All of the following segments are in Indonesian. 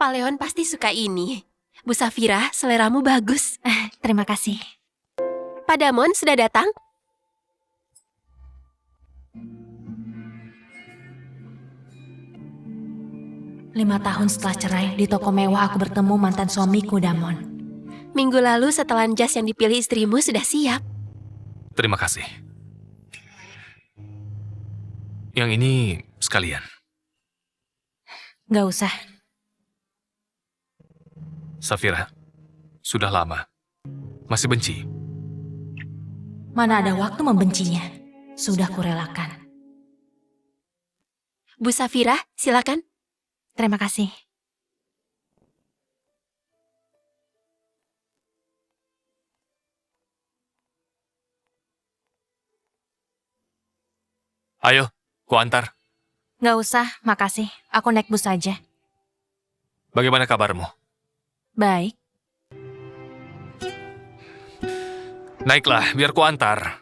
Pak Leon pasti suka ini. Bu Safira, seleramu bagus. Terima kasih. Pak Damon sudah datang? Lima tahun setelah cerai, di toko mewah aku bertemu mantan suamiku, Damon. Minggu lalu setelan jas yang dipilih istrimu sudah siap. Terima kasih. Yang ini sekalian. Gak usah. Safira, sudah lama. Masih benci? Mana ada waktu membencinya. Sudah kurelakan. Bu Safira, silakan. Terima kasih. Ayo, kuantar. Gak usah, makasih. Aku naik bus saja. Bagaimana kabarmu? Baik. Naiklah, biar kuantar.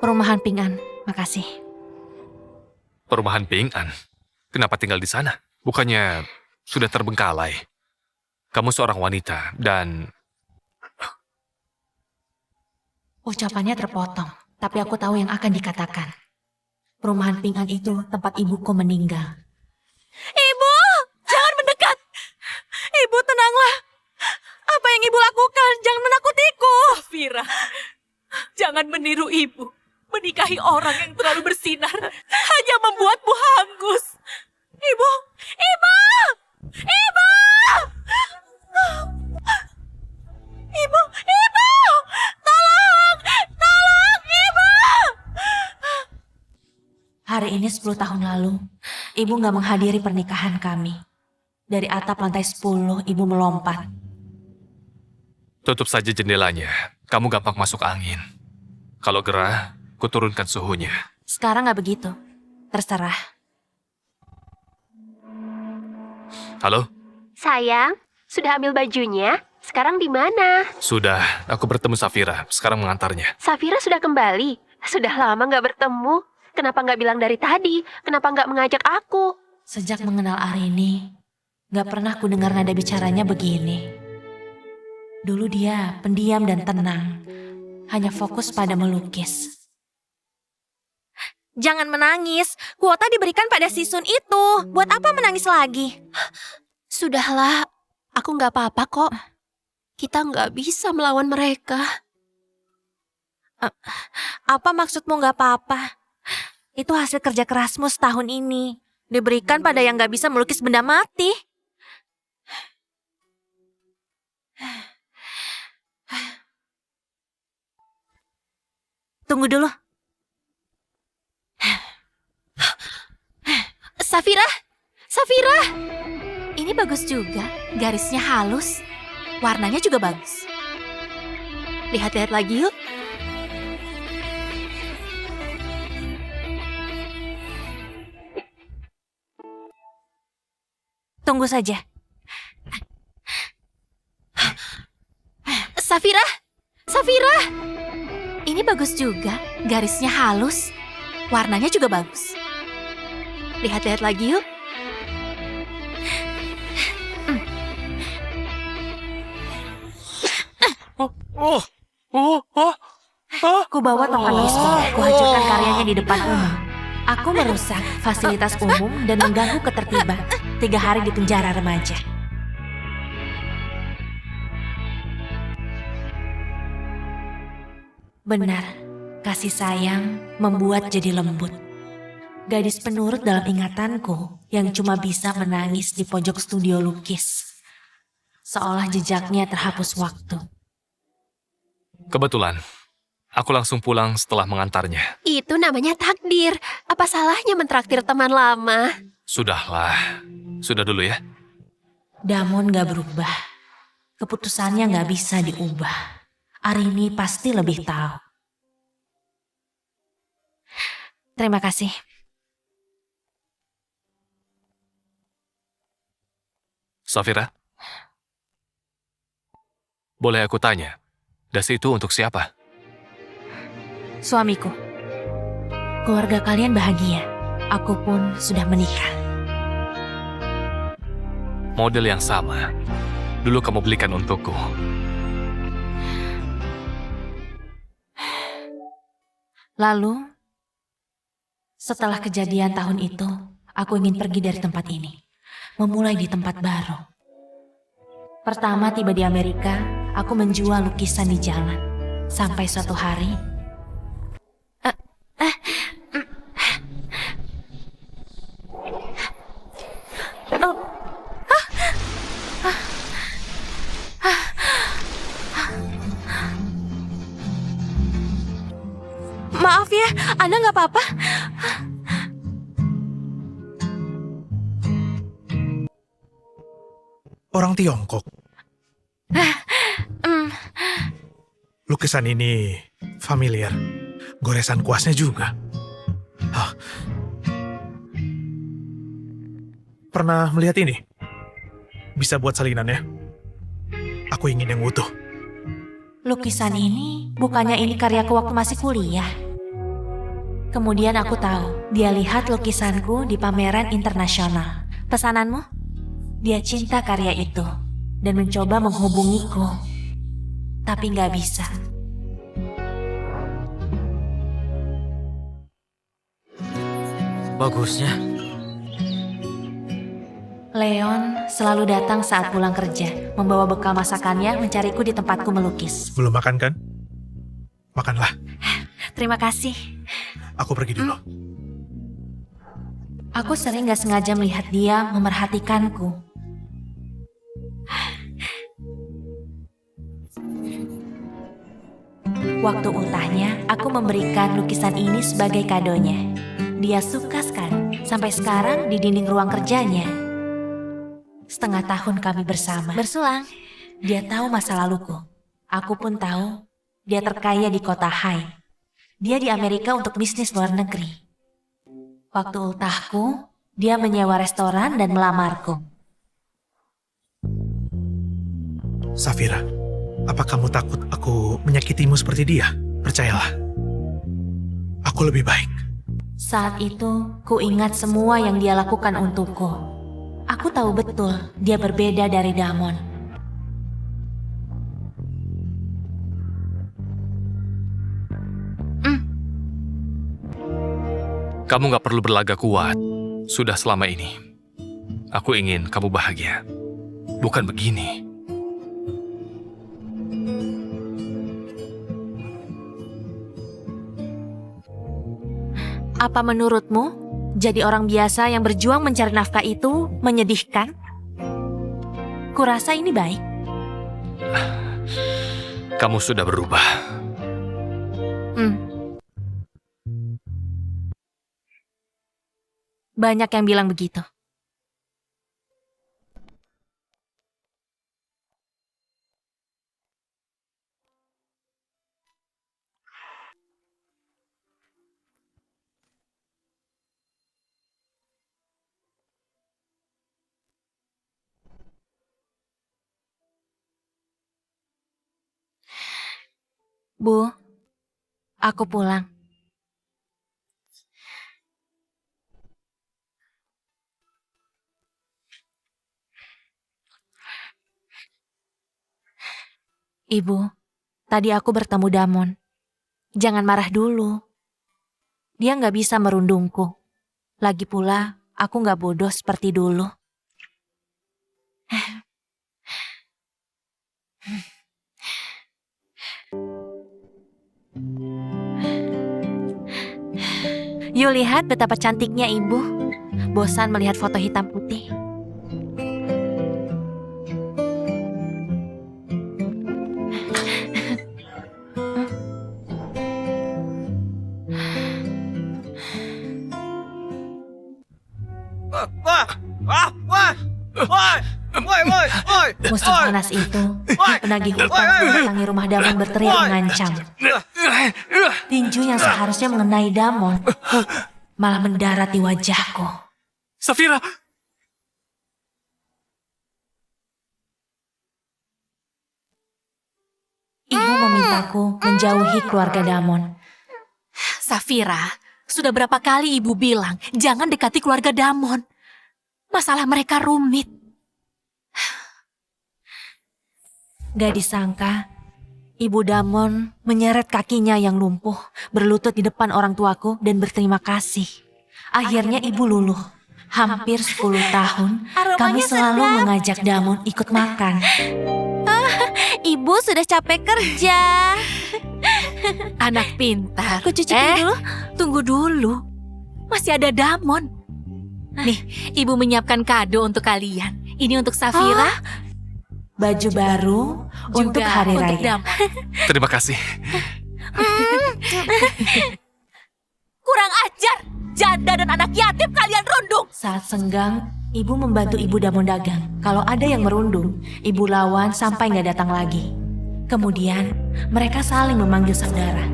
Perumahan Ping An, makasih. Perumahan Ping An. Kenapa tinggal di sana? Bukannya sudah terbengkalai. Kamu seorang wanita dan... Ucapannya terpotong, tapi aku tahu yang akan dikatakan. Perumahan Ping An itu tempat ibuku meninggal. Ibu, jangan mendekat. Ibu, tenanglah. Apa yang ibu lakukan? Jangan menakutiku. Safira, jangan meniru ibu. Menikahi orang yang terlalu bersinar hanya membuatmu hangus. Ibu, ibu, ibu, ibu, ibu, tolong, tolong, ibu. Hari ini 10 tahun lalu, ibu gak menghadiri pernikahan kami. Dari atap lantai 10, ibu melompat. Tutup saja jendelanya. Kamu gampang masuk angin. Kalau gerah, kuturunkan suhunya. Sekarang gak begitu. Terserah. Halo? Sayang, sudah ambil bajunya? Sekarang di mana? Sudah, aku bertemu Safira. Sekarang mengantarnya. Safira sudah kembali. Sudah lama nggak bertemu. Kenapa nggak bilang dari tadi? Kenapa nggak mengajak aku? Sejak mengenal Arini, gak pernah ku dengar nada bicaranya begini. Dulu dia pendiam dan tenang. Hanya fokus pada melukis. Jangan menangis. Kuota diberikan pada Sisun itu. Buat apa menangis lagi? Sudahlah, aku nggak apa-apa kok. Kita nggak bisa melawan mereka. Apa maksudmu gak apa-apa? Itu hasil kerja kerasmu setahun ini. Diberikan pada yang gak bisa melukis benda mati. Tunggu dulu. Safira, Safira. Ini bagus juga. Garisnya halus. Warnanya juga bagus. Lihat-lihat lagi yuk. Tunggu saja. Safira, Safira. Ini bagus juga. Garisnya halus. Warnanya juga bagus. Lihat-lihat lagi yuk. Ku bawa tongkat baseball. Ku hancurkan karyanya di depan umum. Aku merusak fasilitas umum dan mengganggu ketertiban. 3 hari di penjara remaja. Benar, kasih sayang membuat jadi lembut. Gadis penurut dalam ingatanku yang cuma bisa menangis di pojok studio lukis. Seolah jejaknya terhapus waktu. Kebetulan, aku langsung pulang setelah mengantarnya. Itu namanya takdir. Apa salahnya mentraktir teman lama? Sudahlah, sudah dulu ya. Damon gak berubah. Keputusannya gak bisa diubah. Arini pasti lebih tahu. Terima kasih. Safira, Boleh aku tanya, das itu untuk siapa? Suamiku. Keluarga kalian bahagia. Aku pun sudah menikah. Model yang sama. Dulu kamu belikan untukku. Lalu, setelah kejadian tahun itu, aku ingin pergi dari tempat ini. Memulai di tempat baru. Pertama tiba di Amerika, aku menjual lukisan di jalan. Sampai suatu hari, Maaf ya, Anda nggak apa-apa? Orang Tiongkok. Lukisan ini familiar. Goresan kuasnya juga. Hah. Pernah melihat ini? Bisa buat salinannya. Aku ingin yang utuh. lukisan ini bukannya ini karyaku waktu masih kuliah. Kemudian aku tahu, dia lihat lukisanku di pameran internasional. Pesananmu? Dia cinta karya itu dan mencoba menghubungiku. Tapi nggak bisa. Bagusnya. Leon selalu datang saat pulang kerja, membawa bekal masakannya mencariku di tempatku melukis. Belum makan kan? Makanlah. Terima kasih. Aku pergi dulu. Aku sering gak sengaja melihat dia memerhatikanku. Waktu ultahnya, aku memberikan lukisan ini sebagai kadonya. Dia suka sekali, sampai sekarang di dinding ruang kerjanya. Setengah tahun kami bersama. Bersulang. Dia tahu masa laluku. Aku pun tahu dia terkaya di kota Hai. Dia di Amerika untuk bisnis luar negeri. Waktu ultahku, dia menyewa restoran dan melamarku. Safira, apa kamu takut aku menyakitimu seperti dia? Percayalah. Aku lebih baik. Saat itu, ku ingat semua yang dia lakukan untukku. Aku tahu betul dia berbeda dari Damon. Kamu gak perlu berlagak kuat. Sudah selama ini. Aku ingin kamu bahagia. Bukan begini. Apa menurutmu, jadi orang biasa yang berjuang mencari nafkah itu menyedihkan? Kurasa ini baik. Kamu sudah berubah. Banyak yang bilang begitu. Bu, aku pulang. Ibu, tadi aku bertemu Damon. Jangan marah dulu. Dia nggak bisa merundungku. Lagi pula, aku nggak bodoh seperti dulu. Yuk lihat betapa cantiknya ibu. Bosan melihat foto hitam putih. Musuh panas itu, penagih hutang mendatangi rumah Damon berteriak mengancam. Tinju yang seharusnya mengenai Damon malah mendarat di wajahku. Safira! memintaku menjauhi keluarga Damon. Safira, sudah berapa kali ibu bilang jangan dekati keluarga Damon. Masalah mereka rumit. Gak disangka, Ibu Damon menyeret kakinya yang lumpuh, berlutut di depan orang tuaku dan berterima kasih. Akhirnya ibu luluh. Hampir 10 tahun, kami selalu mengajak Damon ikut makan. Ibu sudah capek kerja. Anak pintar. Aku cuci dulu. Tunggu dulu. Masih ada Damon. Nih, ibu menyiapkan kado untuk kalian. Ini untuk Safira. Baju baru untuk juga hari untuk raya. Damon. Terima kasih. Kurang ajar. Janda dan anak yatim kalian rundung. Saat senggang, ibu membantu ibu Damon dagang. Kalau ada yang merundung, ibu lawan sampai nggak datang lagi. Kemudian, mereka saling memanggil saudara.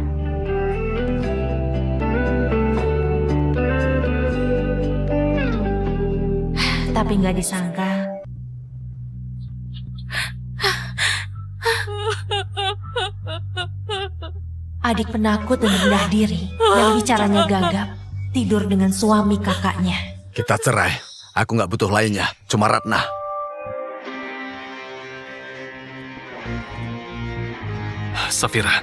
Tapi nggak disangka, adik penakut dan rendah diri yang bicaranya gagap tidur dengan suami kakaknya. Kita cerai. Aku nggak butuh lainnya. Cuma Ratna. Safira,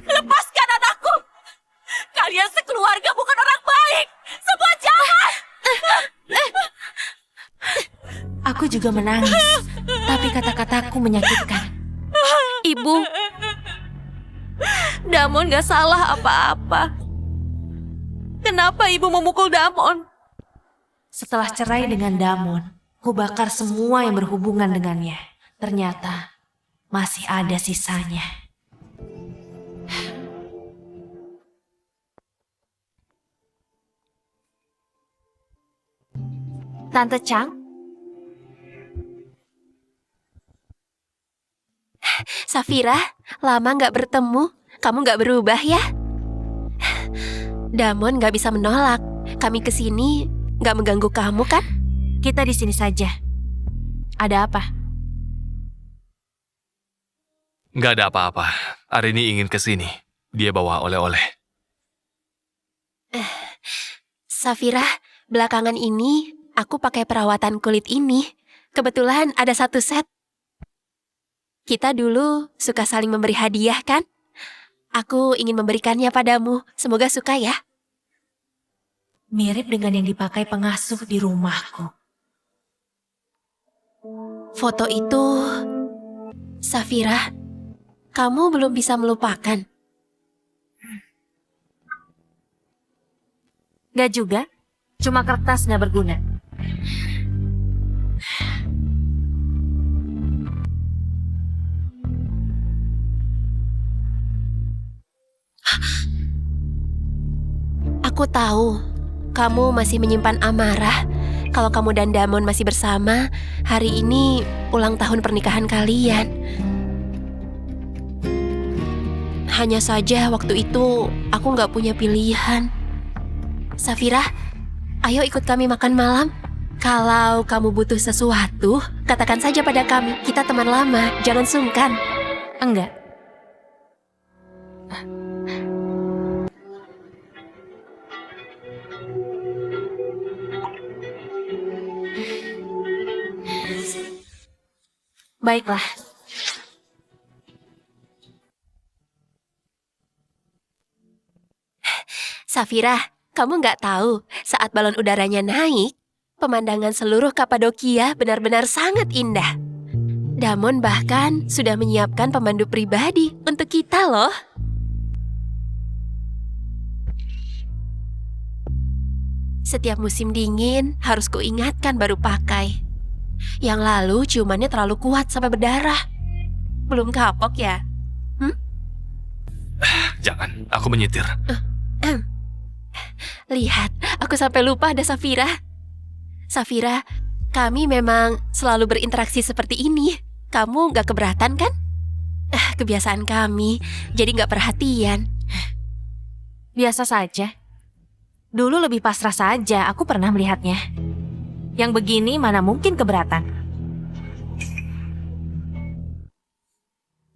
Lepaskan anakku. Kalian sekeluarga bukan orang baik. Semua jahat. Aku juga menangis, tapi kata-kataku menyakitkan. Ibu, Damon gak salah apa-apa. Kenapa ibu memukul Damon? Setelah cerai dengan Damon, ku bakar semua yang berhubungan dengannya. Ternyata masih ada sisanya. Tante Chang, Safira, lama nggak bertemu. Kamu nggak berubah ya? Damon nggak bisa menolak. Kami kesini nggak mengganggu kamu kan? kita di sini saja. Ada apa? nggak ada apa-apa. Arini ingin ke sini. Dia bawa oleh-oleh. Safira, belakangan ini aku pakai perawatan kulit ini. Kebetulan ada satu set. Kita dulu suka saling memberi hadiah kan? Aku ingin memberikannya padamu. Semoga suka ya. Mirip dengan yang dipakai pengasuh di rumahku. Foto itu, Safira, kamu belum bisa melupakan. Gak juga, cuma kertas gak berguna. Aku tahu, kamu masih menyimpan amarah. Kalau kamu dan Damon masih bersama, hari ini ulang tahun pernikahan kalian. Hanya saja waktu itu aku nggak punya pilihan. Safira, ayo ikut kami makan malam. Kalau kamu butuh sesuatu, katakan saja pada kami. Kita teman lama, jangan sungkan. Enggak. Baiklah. Safira, kamu nggak tahu saat balon udaranya naik, pemandangan seluruh Kapadokia benar-benar sangat indah. Damon bahkan sudah menyiapkan pemandu pribadi untuk kita loh. Setiap musim dingin harus kuingatkan baru pakai. Yang lalu ciumannya terlalu kuat sampai berdarah. Belum kapok ya? Jangan, aku menyetir. Lihat, aku sampai lupa ada Safira. Safira, kami memang selalu berinteraksi seperti ini. Kamu gak keberatan kan? Kebiasaan kami, jadi gak perhatian. Biasa saja. Dulu lebih pasrah saja, aku pernah melihatnya. Yang begini mana mungkin keberatan.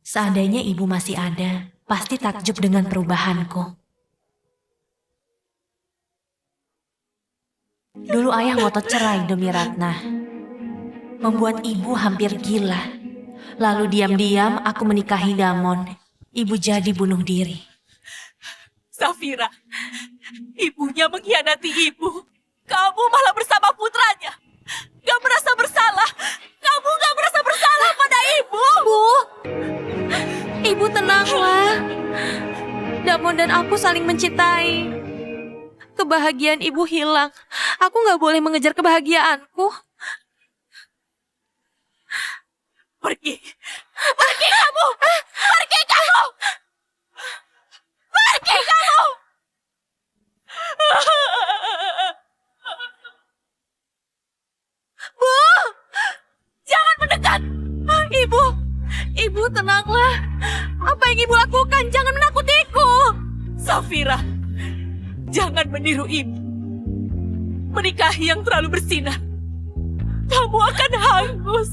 Seandainya ibu masih ada, pasti takjub dengan perubahanku. Dulu ayah ngotot cerai demi Ratna. Membuat ibu hampir gila. Lalu diam-diam aku menikahi Damon. Ibu jadi bunuh diri. Safira, ibunya mengkhianati ibu. Kamu malah bersama putranya. Gak merasa bersalah. Kamu gak merasa bersalah pada ibu. Bu, ibu tenanglah. Damon dan aku saling mencintai. Kebahagiaan ibu hilang. Aku gak boleh mengejar kebahagiaanku. Pergi. Pergi kamu. Pergi kamu. Pergi kamu. Bu, jangan mendekat. Ibu tenanglah. Apa yang ibu lakukan? Jangan menakutiku. Safira, jangan meniru ibu. Menikahi yang terlalu bersinar. Kamu akan hangus.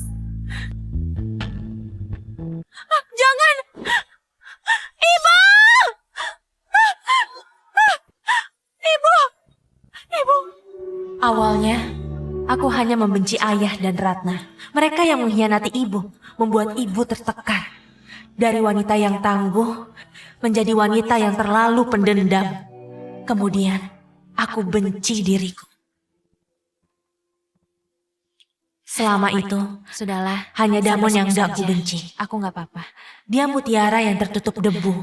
Jangan. Ibu! Ibu! Awalnya, aku hanya membenci ayah dan Ratna. Mereka yang mengkhianati ibu, membuat ibu tertekan. Dari wanita yang tangguh, menjadi wanita yang terlalu pendendam. Kemudian, aku benci diriku. Selama itu, sudahlah, hanya Damon yang gak aku benci. Aku gak apa-apa. Dia mutiara yang tertutup debu.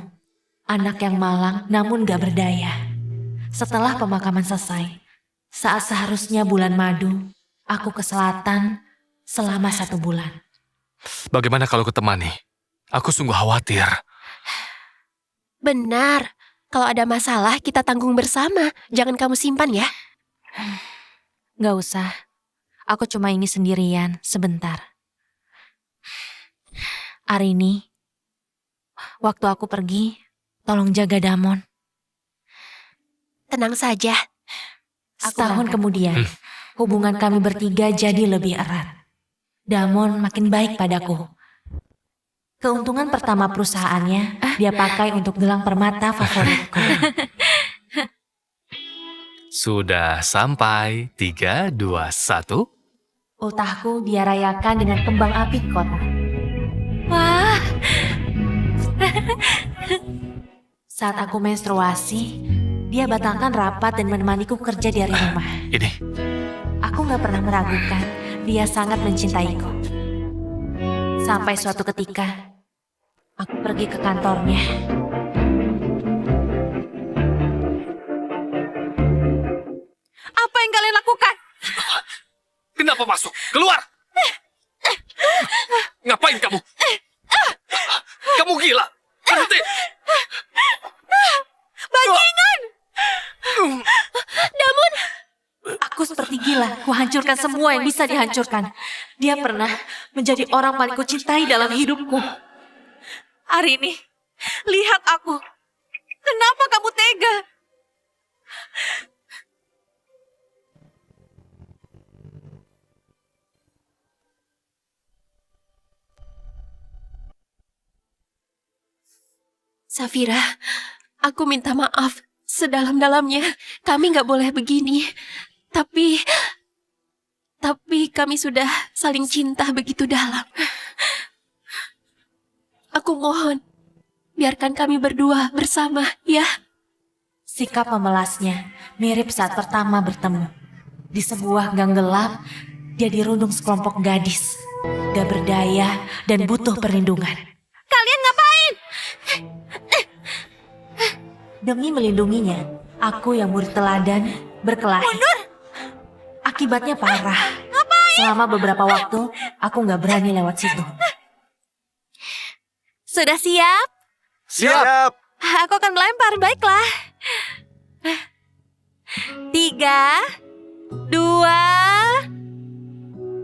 Anak yang malang namun gak berdaya. Setelah pemakaman selesai, saat seharusnya bulan madu, aku ke selatan selama 1 bulan. Bagaimana kalau kutemani? Aku sungguh khawatir. Benar. Kalau ada masalah, kita tanggung bersama. Jangan kamu simpan ya. Gak usah. Aku cuma ini sendirian, sebentar. Arini, waktu aku pergi, tolong jaga Damon. Tenang saja. Setahun kemudian, hubungan kami bertiga jadi lebih erat. Damon makin baik padaku. Keuntungan pertama perusahaannya, dia pakai untuk gelang permata favoritku. Sudah sampai. 3, 2, 1. Ultahku dia rayakan dengan kembang api kota. Wah! Saat aku menstruasi, dia batalkan rapat dan menemaniku kerja dari rumah. Ini, Aku gak pernah meragukan, dia sangat mencintaiku. Sampai suatu ketika, aku pergi ke kantornya. Apa yang kalian lakukan? kenapa masuk? Keluar! Ngapain kamu? Kamu gila! Berhenti! Bajingan! Damon! Aku seperti gila, kuhancurkan semua yang bisa dihancurkan. Dia pernah menjadi orang paling kucintai dalam hidupku. Arini, lihat aku. Kenapa kamu tega? Safira, aku minta maaf sedalam-dalamnya. Kami nggak boleh begini. Tapi kami sudah saling cinta begitu dalam. Aku mohon, biarkan kami berdua bersama, ya. Sikap memelasnya mirip saat pertama bertemu. Di sebuah gang gelap, dia dirundung sekelompok gadis. Gak berdaya dan butuh perlindungan. Kalian ngapain? Demi melindunginya, aku yang murid teladan berkelahi. Mundur! Akibatnya parah. Selama beberapa waktu, aku gak berani lewat situ. Sudah siap? Siap! Aku akan melempar, baiklah. 3, 2,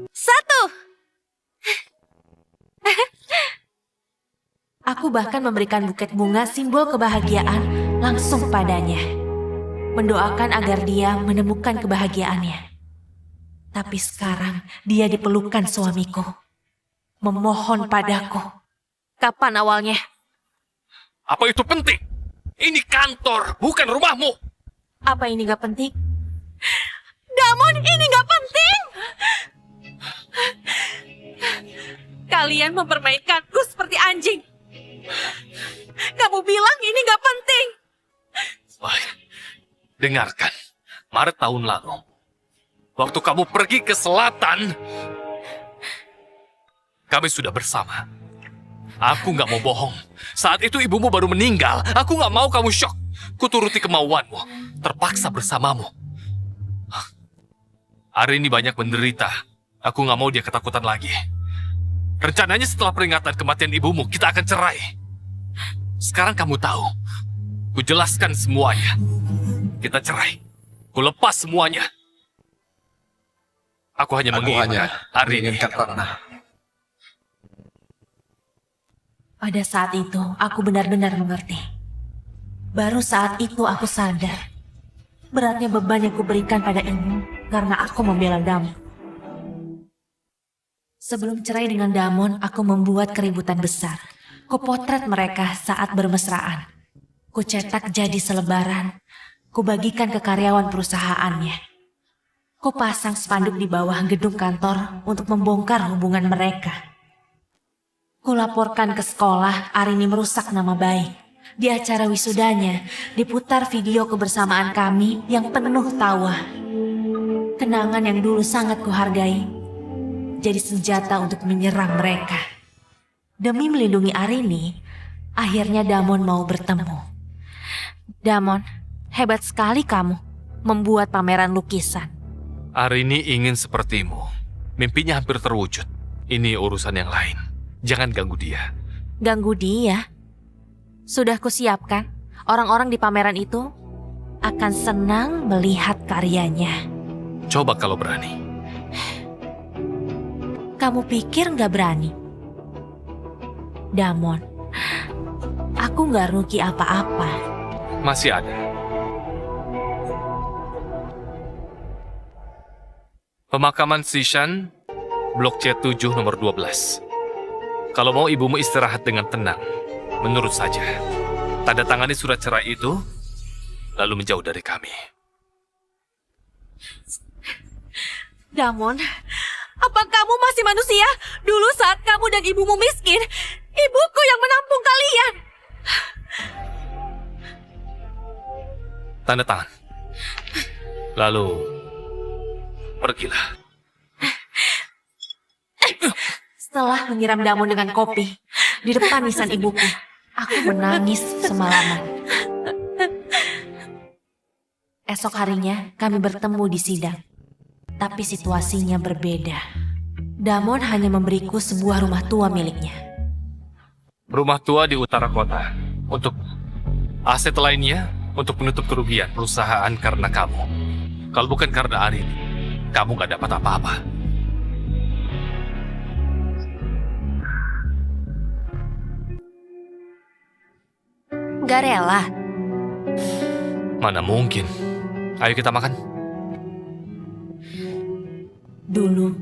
1. Aku bahkan memberikan buket bunga simbol kebahagiaan langsung padanya. Mendoakan agar dia menemukan kebahagiaannya. Tapi sekarang dia dipelukan suamiku. Memohon padaku. Kapan awalnya? Apa itu penting? Ini kantor, bukan rumahmu. Apa ini gak penting? Damon, ini gak penting! Kalian mempermainkanku seperti anjing. Kamu bilang ini gak penting. Baik, dengarkan. Maret tahun lalu, waktu kamu pergi ke selatan, kami sudah bersama. Aku gak mau bohong. Saat itu ibumu baru meninggal. Aku gak mau kamu syok. Kuturuti kemauanmu. Terpaksa bersamamu. Hari ini banyak menderita. Aku gak mau dia ketakutan lagi. Rencananya setelah peringatan kematian ibumu, kita akan cerai. Sekarang kamu tahu. Kujelaskan semuanya. Kita cerai. Kulepas semuanya. Aku hanya menginginkan hari ini. Ratna. Pada saat itu, aku benar-benar mengerti. Baru saat itu aku sadar. Beratnya beban yang kuberikan pada ibu karena aku membela Damon. Sebelum cerai dengan Damon, aku membuat keributan besar. Kupotret mereka saat bermesraan. Kucetak jadi selebaran. Kubagikan ke karyawan perusahaannya. Kupasang spanduk di bawah gedung kantor untuk membongkar hubungan mereka. Kulaporkan ke sekolah, Arini merusak nama baik. Di acara wisudanya, diputar video kebersamaan kami yang penuh tawa. Kenangan yang dulu sangat kuhargai, jadi senjata untuk menyerang mereka. Demi melindungi Arini, akhirnya Damon mau bertemu. Damon, hebat sekali kamu membuat pameran lukisan. Arini ingin sepertimu. Mimpinya hampir terwujud. Ini urusan yang lain. Jangan ganggu dia. Ganggu dia? Sudah kusiapkan. Orang-orang di pameran itu akan senang melihat karyanya. Coba kalau berani. Kamu pikir gak berani? Damon, aku gak rugi apa-apa. Masih ada. Pemakaman Sishan, Blok C7 nomor 12. Kalau mau ibumu istirahat dengan tenang, menurut saja. Tanda tangani surat cerai itu, lalu menjauh dari kami. Damon, apa kamu masih manusia? Dulu saat kamu dan ibumu miskin, ibuku yang menampung kalian. Tanda tangan. Lalu, pergilah. Setelah menyiram Damon dengan kopi di depan nisan ibuku, aku menangis semalaman. Esok harinya kami bertemu di sidang, tapi situasinya berbeda. Damon hanya memberiku sebuah rumah tua miliknya. Rumah tua di utara kota. Untuk aset lainnya, untuk menutup kerugian perusahaan karena kamu. Kalau bukan karena Arini, kamu gak dapat apa-apa. Gak rela. Mana mungkin. Ayo kita makan. Dulu,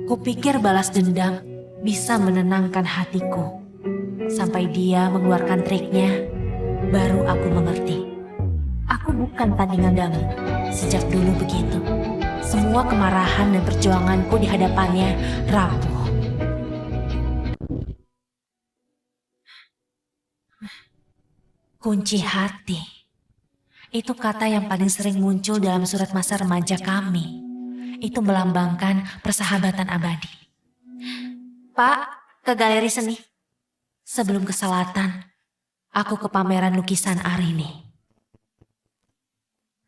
kupikir balas dendam bisa menenangkan hatiku. Sampai dia mengeluarkan triknya, baru aku mengerti. Aku bukan tandingan Damon. Sejak dulu begitu. Semua kemarahan dan perjuanganku di hadapannya rapuh. Kunci hati. Itu kata yang paling sering muncul dalam surat masa remaja kami. Itu melambangkan persahabatan abadi. Pak, ke galeri seni. Sebelum ke selatan, aku ke pameran lukisan Arini.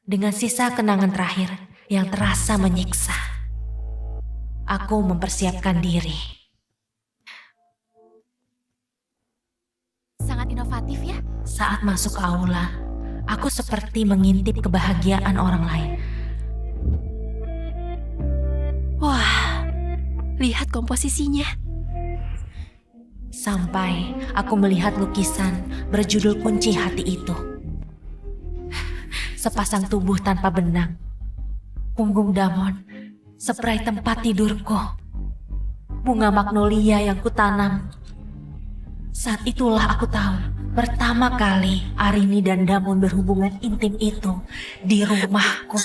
Dengan sisa kenangan terakhir yang terasa menyiksa, aku mempersiapkan diri. Sangat inovatif ya. Saat masuk ke aula, aku seperti mengintip kebahagiaan orang lain. Wah, lihat komposisinya. Sampai aku melihat lukisan berjudul kunci hati itu. Sepasang tubuh tanpa benang. Punggung Damon spray tempat tidurku, bunga magnolia yang kutanam. Saat itulah aku tahu pertama kali Arini dan Damon berhubungan intim itu di rumahku.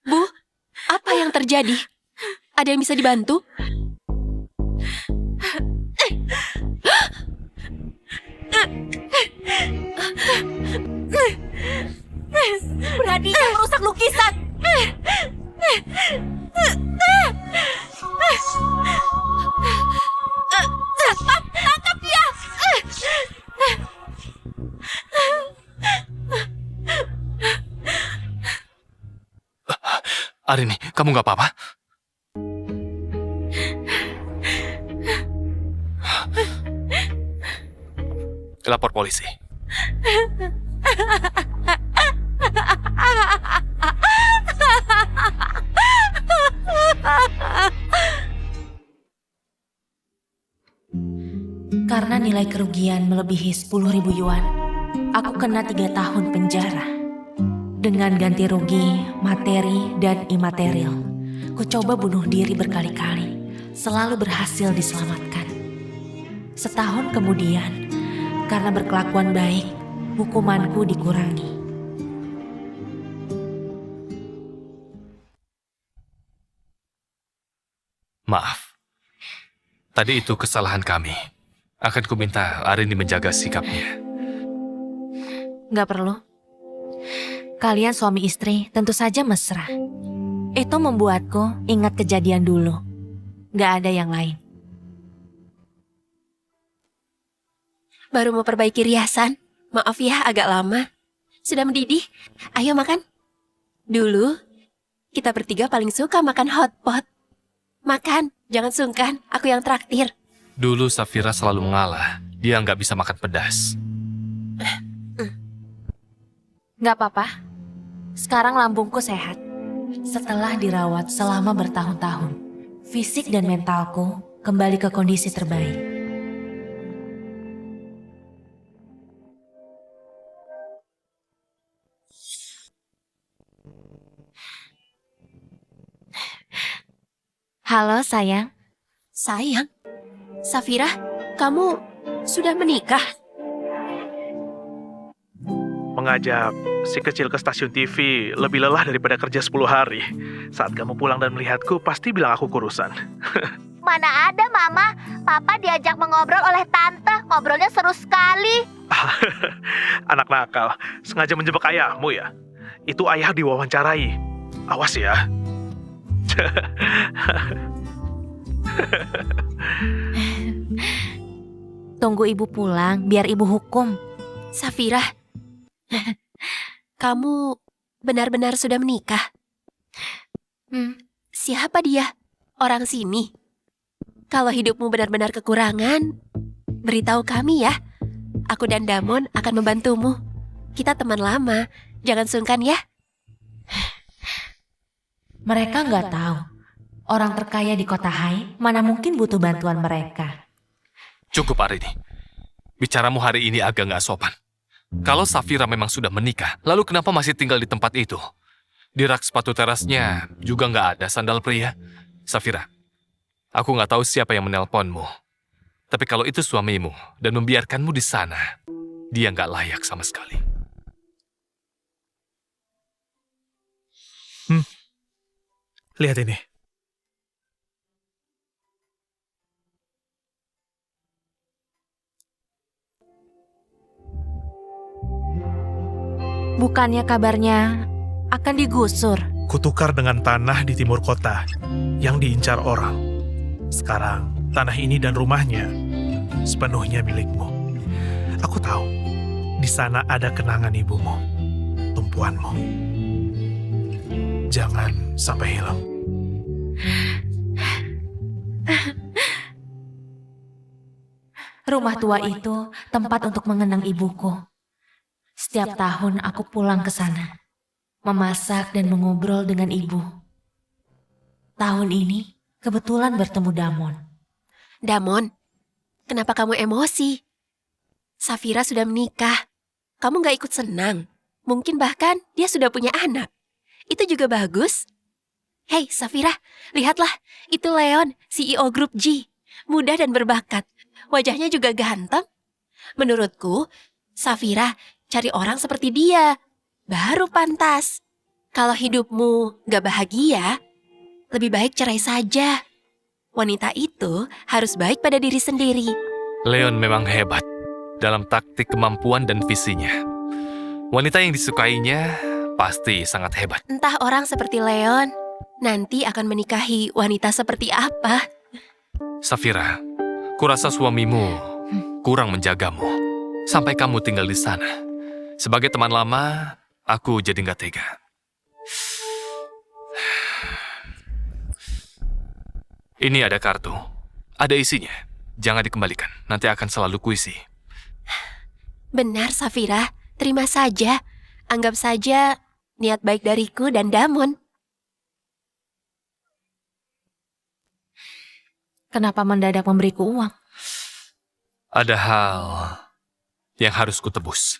Bu, apa yang terjadi? Ada yang bisa dibantu? Beraninya merusak lukisan. Cepat, tangkap dia. Arini, kamu nggak apa-apa? Lapor polisi. Karena nilai kerugian melebihi 10.000 yuan, aku kena 3 tahun penjara. Dengan ganti rugi, materi, dan imaterial, ku coba bunuh diri berkali-kali, selalu berhasil diselamatkan. Setahun kemudian, karena berkelakuan baik, hukumanku dikurangi. Maaf. Tadi itu kesalahan kami. Akan ku minta Arini menjaga sikapnya. Gak perlu. Kalian suami istri tentu saja mesra. Itu membuatku ingat kejadian dulu. Gak ada yang lain. Baru mau perbaiki riasan. Maaf ya, agak lama. Sudah mendidih. Ayo makan. Dulu, kita bertiga paling suka makan hotpot. Makan, jangan sungkan. Aku yang traktir. Dulu Safira selalu mengalah. Dia nggak bisa makan pedas. Gak apa-apa. Sekarang lambungku sehat. Setelah dirawat selama bertahun-tahun, fisik dan mentalku kembali ke kondisi terbaik. Halo sayang. Sayang, Safira, kamu sudah menikah? Mengajak si kecil ke stasiun TV lebih lelah daripada kerja 10 hari. Saat kamu pulang dan melihatku, pasti bilang aku kurusan. Mana ada, Mama. Papa diajak mengobrol oleh Tante. Ngobrolnya seru sekali. Anak nakal, sengaja menjebak ayahmu ya? Itu ayah diwawancarai. Awas ya. Tunggu ibu pulang biar ibu hukum. Safira, kamu benar-benar sudah menikah? Siapa dia? Orang sini? Kalau hidupmu benar-benar kekurangan, beritahu kami ya. Aku dan Damon akan membantumu. Kita teman lama, jangan sungkan ya. Mereka nggak tahu. Orang terkaya di kota Hai mana mungkin butuh bantuan mereka. Cukup Arini. Bicaramu hari ini agak nggak sopan. Kalau Safira memang sudah menikah, lalu kenapa masih tinggal di tempat itu? Di rak sepatu terasnya juga nggak ada sandal pria. Safira, aku nggak tahu siapa yang menelponmu. Tapi kalau itu suamimu dan membiarkanmu di sana, dia nggak layak sama sekali. Lihat ini. Bukannya kabarnya akan digusur. Kutukar dengan tanah di timur kota yang diincar orang. Sekarang, tanah ini dan rumahnya sepenuhnya milikmu. Aku tahu, di sana ada kenangan ibumu, tumpuanmu. Jangan sampai hilang. Rumah tua itu tempat untuk mengenang ibuku. Setiap tahun aku pulang ke sana, memasak dan mengobrol dengan ibu. Tahun ini kebetulan bertemu Damon. Damon, kenapa kamu emosi? Safira sudah menikah. kamu gak ikut senang. Mungkin bahkan dia sudah punya anak. Itu juga bagus. Hei, Safira, lihatlah. Itu Leon, CEO grup G. Muda dan berbakat. Wajahnya juga ganteng. Menurutku, Safira cari orang seperti dia. Baru pantas. Kalau hidupmu gak bahagia, lebih baik cerai saja. Wanita itu harus baik pada diri sendiri. Leon memang hebat dalam taktik kemampuan dan visinya. Wanita yang disukainya pasti sangat hebat. Entah orang seperti Leon nanti akan menikahi wanita seperti apa. Safira, kurasa suamimu kurang menjagamu sampai kamu tinggal di sana. Sebagai teman lama, aku jadi nggak tega. Ini ada kartu. Ada isinya. Jangan dikembalikan. Nanti akan selalu kuisi. Benar, Safira. Terima saja. Anggap saja niat baik dariku dan Damon. Kenapa mendadak memberiku uang? Ada hal yang harus kutebus.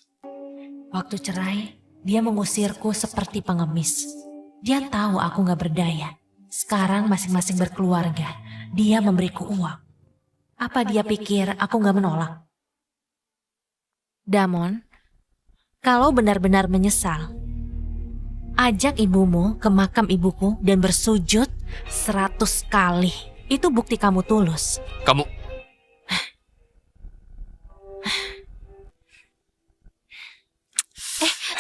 Waktu cerai, dia mengusirku seperti pengemis. Dia tahu aku gak berdaya. Sekarang masing-masing berkeluarga. Dia memberiku uang. Apa dia pikir aku gak menolak? Damon, kalau benar-benar menyesal, ajak ibumu ke makam ibuku dan bersujud 100 kali. Itu bukti kamu tulus. Kamu...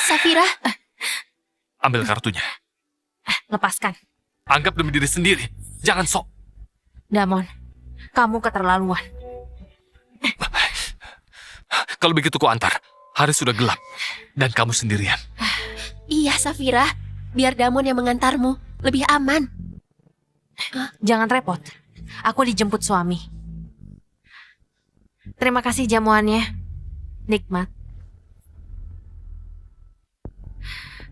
Safira, Ambil kartunya. Lepaskan. Anggap demi diri sendiri. Jangan sok. Damon, kamu keterlaluan. Kalau begitu ku antar. Hari sudah gelap. Dan kamu sendirian. iya Safira. Biar Damon yang mengantarmu. Lebih aman. Jangan repot. Aku dijemput suami. Terima kasih jamuannya. Nikmat.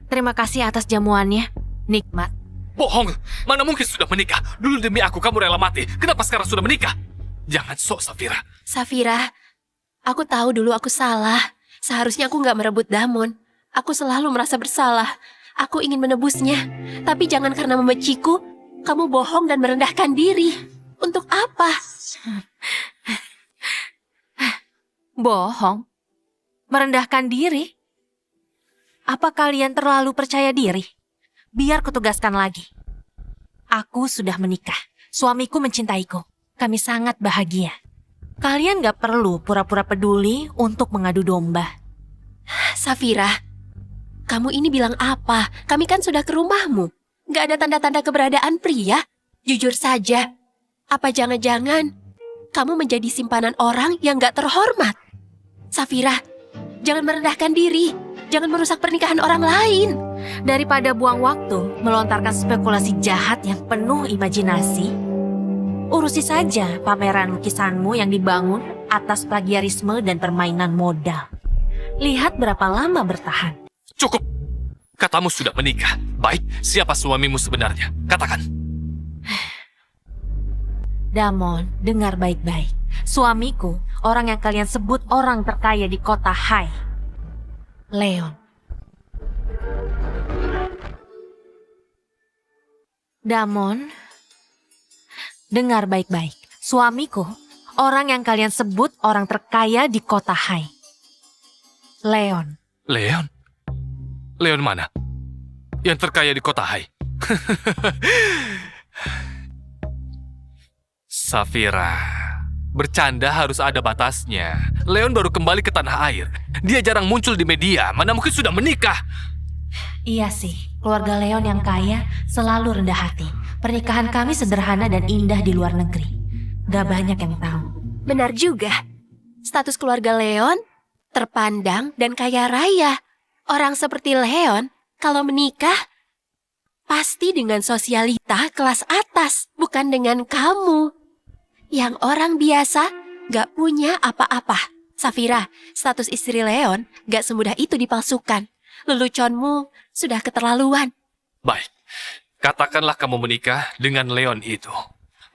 Terima kasih atas jamuannya. Nikmat. Bohong. Mana mungkin sudah menikah. Dulu demi aku kamu rela mati. Kenapa sekarang sudah menikah? Jangan sok, Safira. Safira, aku tahu dulu aku salah. Seharusnya aku gak merebut Damon. Aku selalu merasa bersalah. Aku ingin menebusnya. Tapi jangan karena membenciku, kamu bohong dan merendahkan diri. Untuk apa? Bohong? Merendahkan diri? Apa kalian terlalu percaya diri? Biar kutugaskan lagi. Aku sudah menikah. Suamiku mencintaiku. Kami sangat bahagia. Kalian gak perlu pura-pura peduli untuk mengadu domba. Safira, kamu ini bilang apa? Kami kan sudah ke rumahmu. Gak ada tanda-tanda keberadaan pria. Jujur saja, apa jangan-jangan kamu menjadi simpanan orang yang gak terhormat? Safira, jangan merendahkan diri. Jangan merusak pernikahan orang lain. Daripada buang waktu melontarkan spekulasi jahat yang penuh imajinasi, urusi saja pameran lukisanmu yang dibangun atas plagiarisme dan permainan modal. Lihat berapa lama bertahan. Cukup. Katamu sudah menikah. Baik, siapa suamimu sebenarnya? Katakan. Damon, dengar baik-baik. Suamiku, orang yang kalian sebut orang terkaya di kota High. Leon. Damon, dengar baik-baik. Suamiku, orang yang kalian sebut orang terkaya di kota High. Leon. Leon? Leon mana? Yang terkaya di kota Hai. Safira, bercanda harus ada batasnya. Leon baru kembali ke tanah air. Dia jarang muncul di media, mana mungkin sudah menikah. Iya sih, keluarga Leon yang kaya selalu rendah hati. Pernikahan kami sederhana dan indah di luar negeri. Gak banyak yang tahu. Benar juga. Status keluarga Leon terpandang dan kaya raya. Orang seperti Leon, kalau menikah, pasti dengan sosialita kelas atas, bukan dengan kamu. Yang orang biasa gak punya apa-apa. Safira, status istri Leon gak semudah itu dipalsukan. Leluconmu sudah keterlaluan. Baik, katakanlah kamu menikah dengan Leon itu.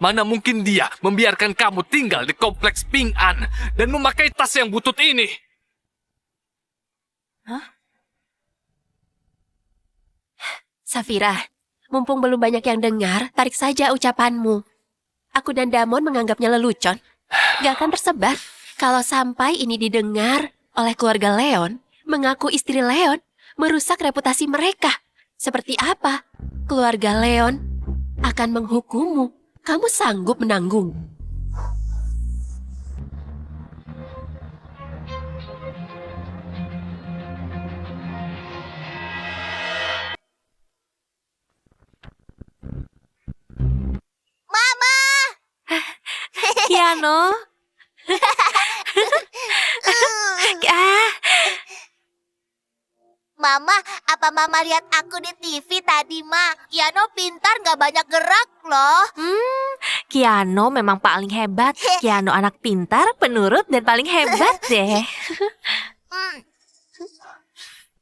Mana mungkin dia membiarkan kamu tinggal di kompleks Ping An dan memakai tas yang butut ini? Safira, mumpung belum banyak yang dengar, tarik saja ucapanmu. Aku dan Damon menganggapnya lelucon. Gak akan tersebar. Kalau sampai ini didengar oleh keluarga Leon, mengaku istri Leon, merusak reputasi mereka. Seperti apa? Keluarga Leon akan menghukummu. Kamu sanggup menanggung? Kiano. Mama, apa Mama lihat aku di TV tadi, Ma? Kiano pintar, gak banyak gerak loh. Kiano memang paling hebat. Kiano anak pintar, penurut, dan paling hebat deh.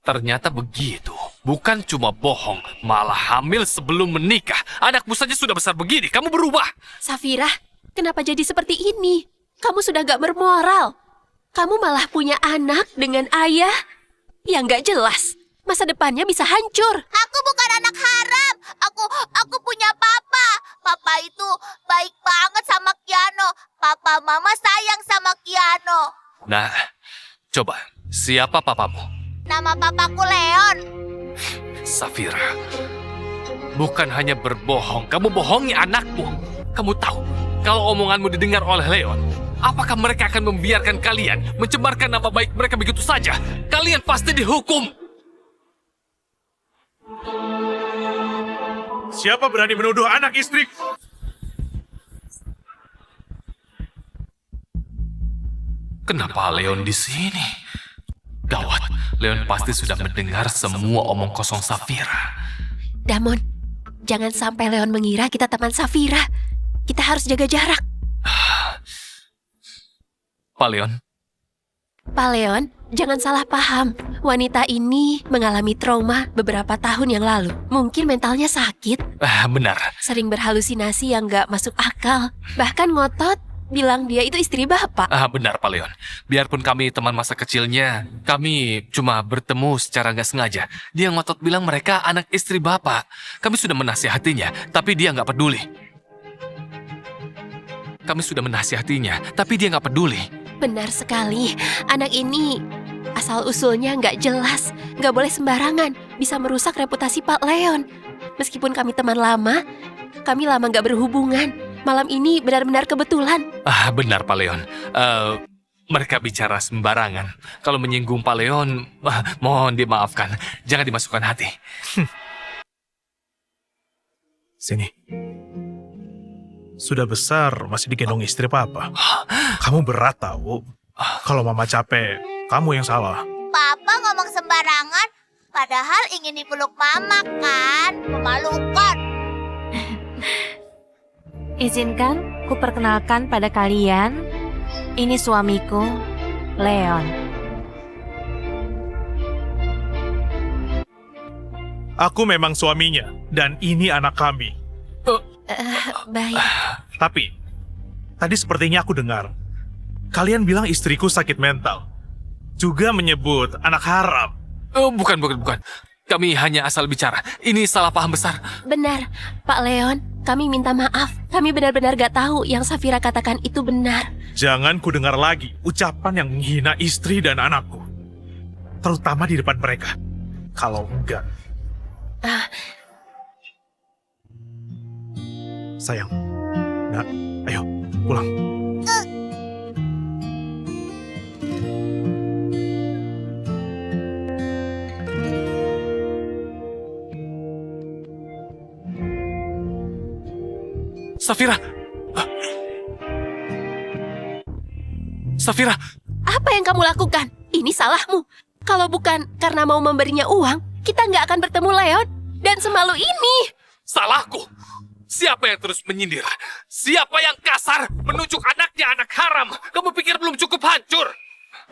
Ternyata begitu. Bukan cuma bohong, malah hamil sebelum menikah. Anakmu saja sudah besar begini, kamu berubah. Safira, kenapa jadi seperti ini? Kamu sudah gak bermoral. Kamu malah punya anak dengan ayah yang gak jelas. Masa depannya bisa hancur. Aku bukan anak haram. Aku punya papa. Papa itu baik banget sama Kiano. Papa Mama sayang sama Kiano. Nah, coba, siapa papamu? Nama papaku Leon. Safira, bukan hanya berbohong, kamu bohongi anakmu. Kamu tahu, kalau omonganmu didengar oleh Leon, apakah mereka akan membiarkan kalian mencemarkan nama baik mereka begitu saja? Kalian pasti dihukum. Siapa berani menuduh anak istriku? Kenapa Leon di sini? Gawat, Leon pasti sudah mendengar semua omong kosong Safira. Damon, jangan sampai Leon mengira kita teman Safira. Kita harus jaga jarak. Pak Leon, Pak Leon, jangan salah paham. Wanita ini mengalami trauma beberapa tahun yang lalu. Mungkin mentalnya sakit, benar. sering berhalusinasi yang gak masuk akal. Bahkan ngotot bilang dia itu istri bapak. Benar Pak Leon. Biarpun kami teman masa kecilnya, kami cuma bertemu secara nggak sengaja. Dia ngotot bilang mereka anak istri bapak. Kami sudah menasihatinya, tapi dia nggak peduli. Kami sudah menasihatinya, tapi dia nggak peduli. Benar sekali, anak ini asal-usulnya nggak jelas. Nggak boleh sembarangan, bisa merusak reputasi Pak Leon. Meskipun kami teman lama, kami lama nggak berhubungan. Malam ini benar-benar kebetulan. Benar Pak Leon. Mereka bicara sembarangan. Kalau menyinggung Pak Leon, mohon dimaafkan. Jangan dimasukkan hati. Sini. Sudah besar, masih digendong istri papa. Kamu berat tahu. Kalau mama capek, kamu yang salah. Papa ngomong sembarangan, padahal ingin dipeluk Mama kan? Memalukan. Izinkan ku perkenalkan pada kalian, ini suamiku, Leon. Aku memang suaminya, dan ini anak kami. Baik. Tapi, tadi sepertinya aku dengar, kalian bilang istriku sakit mental. Juga menyebut anak haram. Bukan. Kami hanya asal bicara. Ini salah paham besar. Benar, Pak Leon, kami minta maaf. Kami benar-benar gak tahu yang Safira katakan itu benar. Jangan ku dengar lagi ucapan yang menghina istri dan anakku. Terutama di depan mereka. Kalau enggak. Sayang, nak, ayo pulang. Safira! Safira! Apa yang kamu lakukan? Ini salahmu. Kalau bukan karena mau memberinya uang, kita nggak akan bertemu Leon. Dan semalu ini. Salahku! Siapa yang terus menyindir? Siapa yang kasar menunjuk anaknya anak haram? Kamu pikir belum cukup hancur?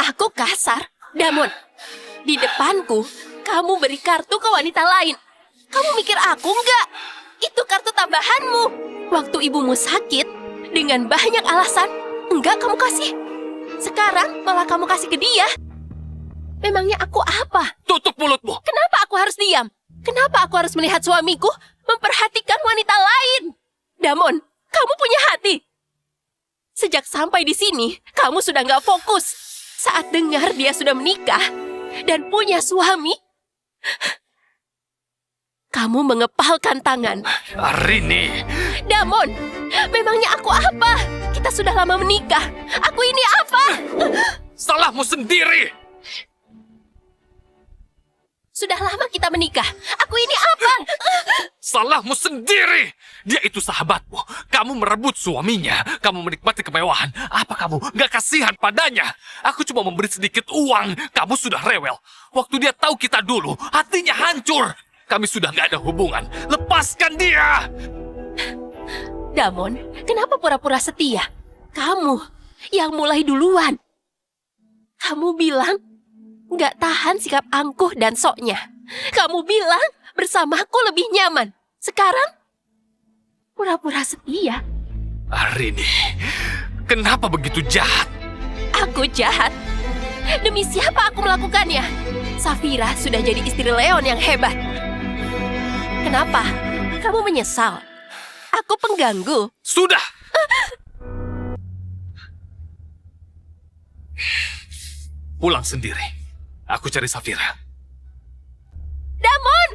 Aku kasar? Damon, di depanku, kamu beri kartu ke wanita lain. Kamu mikir aku nggak? Itu kartu tambahanmu. Waktu ibumu sakit, dengan banyak alasan, enggak kamu kasih. Sekarang malah kamu kasih ke dia. Memangnya aku apa? Tutup mulutmu! Kenapa aku harus diam? Kenapa aku harus melihat suamiku memperhatikan wanita lain? Damon, kamu punya hati. Sejak sampai di sini, kamu sudah nggak fokus. Saat dengar dia sudah menikah dan punya suami, kamu mengepalkan tangan. Arini! Damon, memangnya aku apa? Kita sudah lama menikah. Aku ini apa? Salahmu sendiri! Sudah lama kita menikah. Aku ini apa? Salahmu sendiri! Dia itu sahabatmu. Kamu merebut suaminya. Kamu menikmati kemewahan. Apa kamu gak kasihan padanya? Aku cuma memberi sedikit uang. Kamu sudah rewel. Waktu dia tahu kita dulu, hatinya hancur. Kami sudah gak ada hubungan. Lepaskan dia! Damon, kenapa pura-pura setia? Kamu yang mulai duluan. Kamu bilang nggak tahan sikap angkuh dan soknya. Kamu bilang bersamaku lebih nyaman. Sekarang pura-pura setia. Arini, kenapa begitu jahat? Aku jahat. Demi siapa aku melakukannya? Safira sudah jadi istri Leon yang hebat. Kenapa? Kamu menyesal? Aku pengganggu. Sudah! Pulang sendiri. Aku cari Safira. Damon!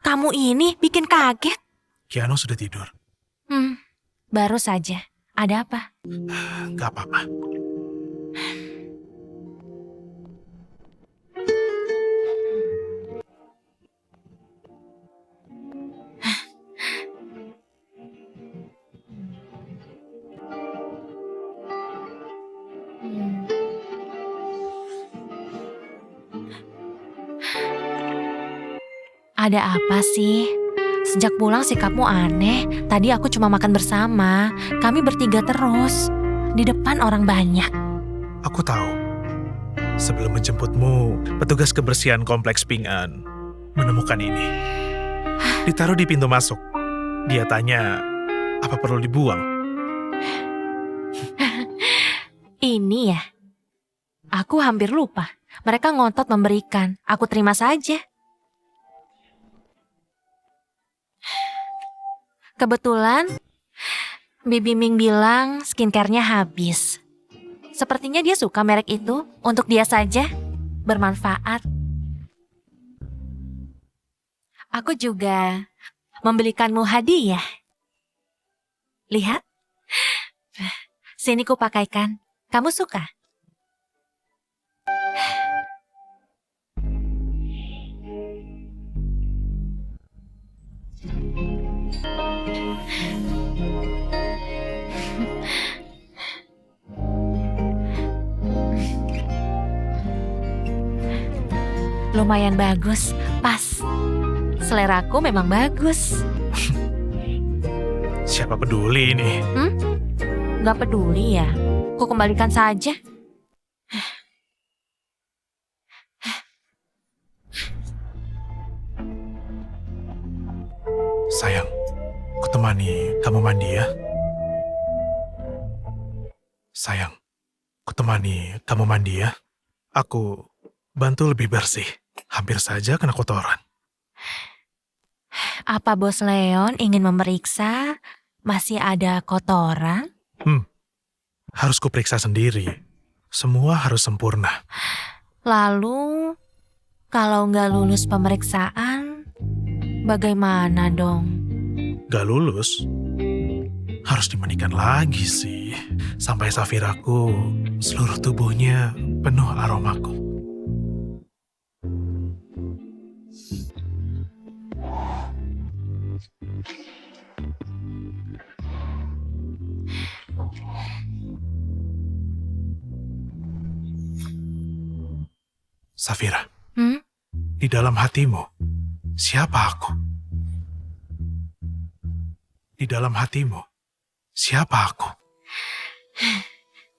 Kamu ini bikin kaget. Kiano sudah tidur. Baru saja. Ada apa? Gak apa-apa. Ada apa sih? Sejak pulang sikapmu aneh. Tadi aku cuma makan bersama. Kami bertiga terus. Di depan orang banyak. Aku tahu. Sebelum menjemputmu, petugas kebersihan kompleks Ping An menemukan ini. Ditaruh di pintu masuk. Dia tanya, apa perlu dibuang? Ini ya. Aku hampir lupa. Mereka ngotot memberikan. Aku terima saja. Kebetulan, Bibi Ming bilang skincare-nya habis. Sepertinya dia suka merek itu. Untuk dia saja, bermanfaat. Aku juga membelikanmu hadiah. Lihat. Sini ku pakaikan. Kamu suka? Lumayan bagus, pas. Seleraku memang bagus. Siapa peduli ini? Gak peduli ya, ku kembalikan saja. Sayang, ku temani kamu mandi ya. Sayang, ku temani kamu mandi ya. Aku bantu lebih bersih. Hampir saja kena kotoran. Apa Bos Leon ingin memeriksa masih ada kotoran? Harus kuperiksa sendiri. Semua harus sempurna. Lalu, kalau nggak lulus pemeriksaan, bagaimana dong? Gak lulus? Harus dimandikan lagi sih. Sampai Safiraku seluruh tubuhnya penuh aromaku. Safira, di dalam hatimu, siapa aku? Di dalam hatimu, siapa aku?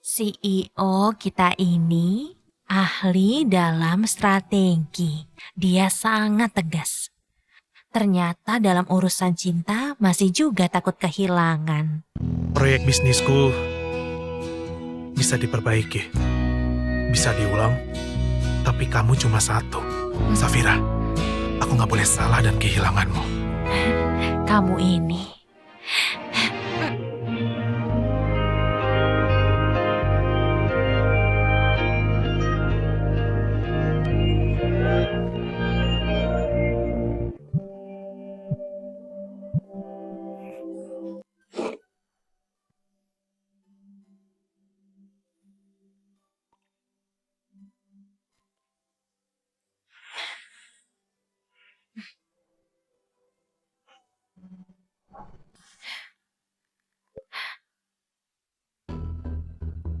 CEO kita ini ahli dalam strategi. Dia sangat tegas. Ternyata dalam urusan cinta masih juga takut kehilangan. Proyek bisnisku bisa diperbaiki, bisa diulang, tapi kamu cuma satu. Safira, aku nggak boleh salah dan kehilanganmu. Kamu ini.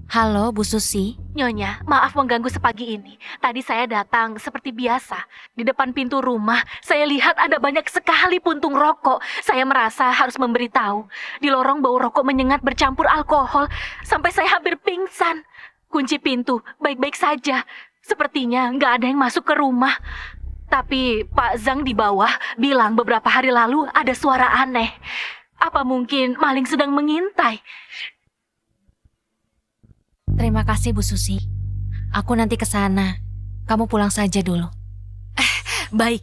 Halo, Bu Susi. Nyonya, maaf mengganggu sepagi ini. Tadi saya datang seperti biasa. Di depan pintu rumah, saya lihat ada banyak sekali puntung rokok. Saya merasa harus memberitahu. Di lorong bau rokok menyengat bercampur alkohol, sampai saya hampir pingsan. Kunci pintu, baik-baik saja. Sepertinya nggak ada yang masuk ke rumah. Tapi Pak Zhang di bawah bilang beberapa hari lalu ada suara aneh. Apa mungkin maling sedang mengintai? Terima kasih, Bu Susi. Aku nanti ke sana. Kamu pulang saja dulu. Baik.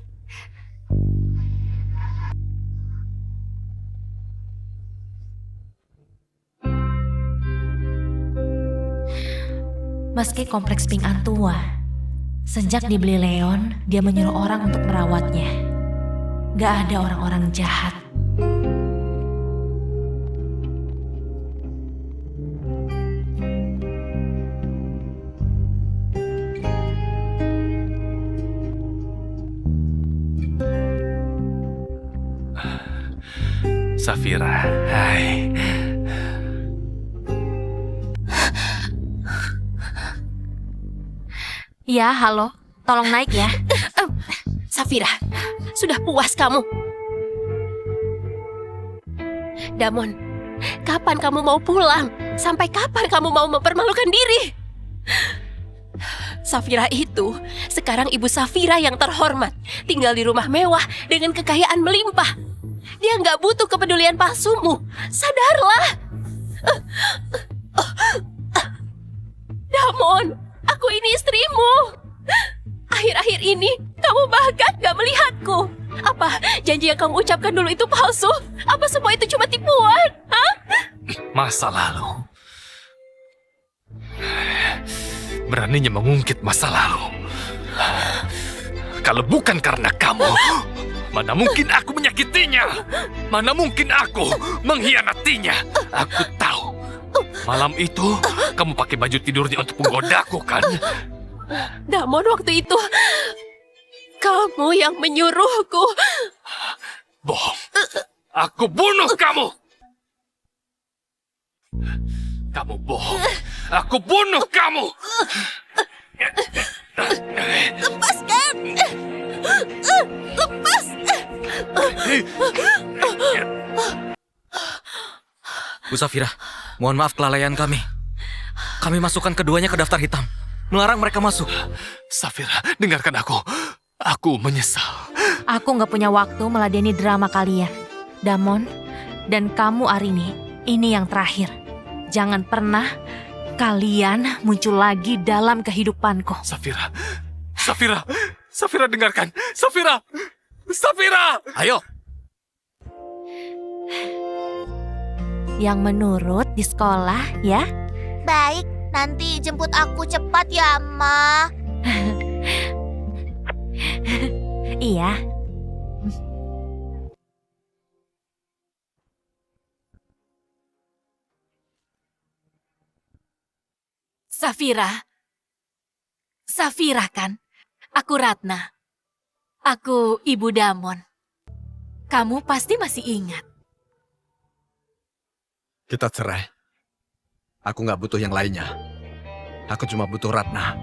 Meski kompleks Ping An tua, sejak dibeli Leon, dia menyuruh orang untuk merawatnya. Gak ada orang-orang jahat. Safira, hai. Ya, halo. Tolong naik ya. Safira, sudah puas kamu? Damon, kapan kamu mau pulang? Sampai kapan kamu mau mempermalukan diri? Safira itu sekarang ibu Safira yang terhormat, tinggal di rumah mewah dengan kekayaan melimpah. Dia nggak butuh kepedulian palsumu. Sadarlah. Damon, aku ini istrimu. Akhir-akhir ini kamu bahkan gak melihatku. Apa janji yang kamu ucapkan dulu itu palsu? Apa semua itu cuma tipuan? Hah? Masa lalu. Beraninya mengungkit masa lalu. Kalau bukan karena kamu, mana mungkin aku menyakitinya? Mana mungkin aku mengkhianatinya? Aku tahu. Malam itu kamu pakai baju tidurnya untuk menggodaku, kan? Damon, waktu itu kamu yang menyuruhku. Bohong. Aku bunuh kamu. Kamu bohong. Aku bunuh kamu. Lepaskan! Lepas! Bu Safira, mohon maaf kelalaian kami. Kami masukkan keduanya ke daftar hitam. Melarang mereka masuk. Safira, dengarkan aku. Aku menyesal. Aku gak punya waktu meladeni drama kalian. Damon, dan kamu Arini, ini yang terakhir. Jangan pernah kalian muncul lagi dalam kehidupanku. Safira. Safira. Safira, dengarkan. Safira. Safira. Ayo. Yang menurut di sekolah ya. Baik, nanti jemput aku cepat ya, Ma. Iya. Safira. Safira kan? Aku Ratna. Aku Ibu Damon. Kamu pasti masih ingat. Kita cerai. Aku nggak butuh yang lainnya. Aku cuma butuh Ratna.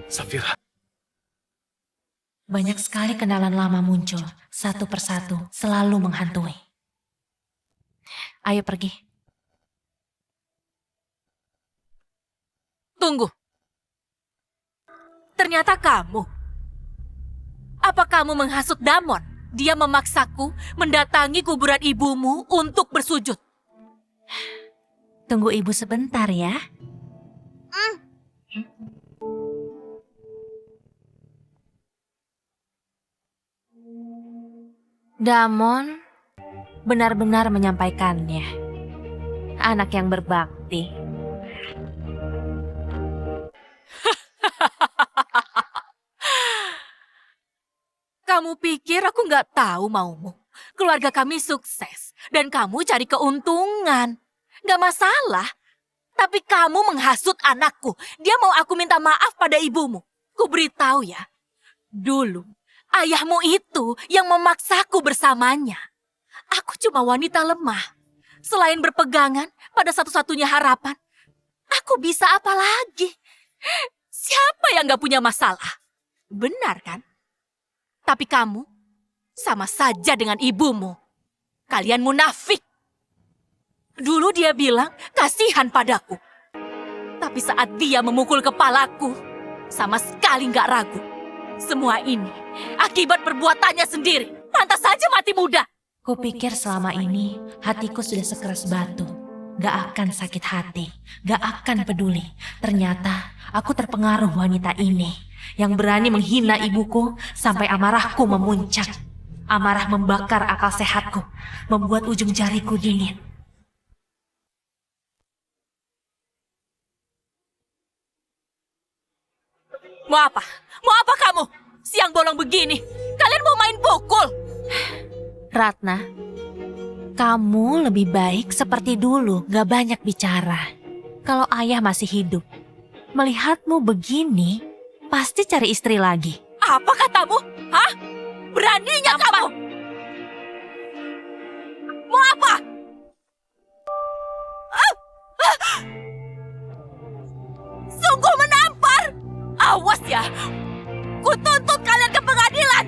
Safira. Banyak sekali kenalan lama muncul, satu persatu, selalu menghantui. Ayo pergi. Tunggu. Ternyata kamu. Apa kamu menghasut Damon? Dia memaksaku mendatangi kuburan ibumu untuk bersujud. Tunggu ibu sebentar ya. Damon benar-benar menyampaikannya. Anak yang berbakti. Kamu pikir aku nggak tahu maumu? Keluarga kami sukses dan kamu cari keuntungan. Nggak masalah. Tapi kamu menghasut anakku. Dia mau aku minta maaf pada ibumu. Ku beritahu ya. Dulu, ayahmu itu yang memaksaku bersamanya. Aku cuma wanita lemah. Selain berpegangan pada satu-satunya harapan, aku bisa apa lagi? Siapa yang nggak punya masalah? Benar kan? Tapi kamu sama saja dengan ibumu. Kalian munafik. Dulu dia bilang kasihan padaku. Tapi saat dia memukul kepalaku, sama sekali nggak ragu. Semua ini akibat perbuatannya sendiri. Pantas saja mati muda. Kupikir selama ini hatiku sudah sekeras batu. Gak akan sakit hati, gak akan peduli. Ternyata aku terpengaruh wanita ini yang berani menghina ibuku sampai amarahku memuncak. Amarah membakar akal sehatku, membuat ujung jariku dingin. Mau apa? Mau apa kamu? Siang bolong begini. Kalian mau main pukul? Ratna, kamu lebih baik seperti dulu, gak banyak bicara. Kalau ayah masih hidup, melihatmu begini, pasti cari istri lagi. Apa katamu? Hah? Beraninya kamu? Mau apa? Sungguh menampar! Awas ya! Kutuntut kalian ke pengadilan!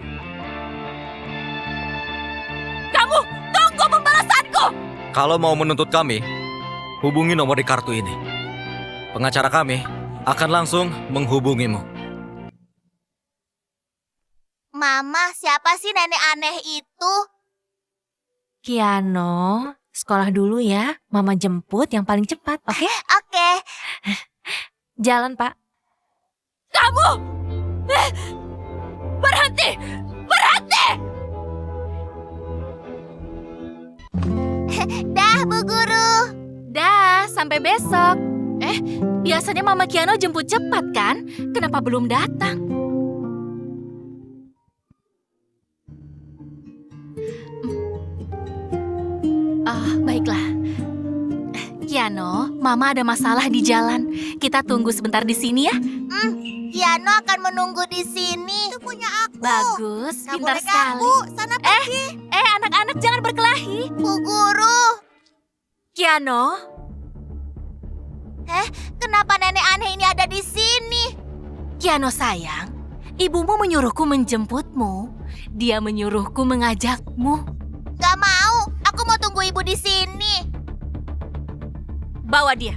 Kamu tunggu pembalasanku! Kalau mau menuntut kami, hubungi nomor di kartu ini. Pengacara kami akan langsung menghubungimu. Mama, siapa sih nenek aneh itu? Kiano, sekolah dulu ya. Mama jemput yang paling cepat, oke? Oke. Jalan, Pak. Kamu! Berhenti! Berhenti! Dah, Bu Guru. Dah, sampai besok. Biasanya Mama Kiano jemput cepat kan? Kenapa belum datang? Baiklah. Kiano, Mama ada masalah di jalan. Kita tunggu sebentar di sini ya. Kiano akan menunggu di sini. Itu punya aku. Bagus, Nggak pintar boleh sekali. ganggu. Sana pergi. Anak-anak jangan berkelahi. Bu Guru. Kiano, Kenapa nenek aneh ini ada di sini? Kiano sayang, ibumu menyuruhku menjemputmu. Dia menyuruhku mengajakmu. Gak mau. Aku mau tunggu ibu di sini. Bawa dia.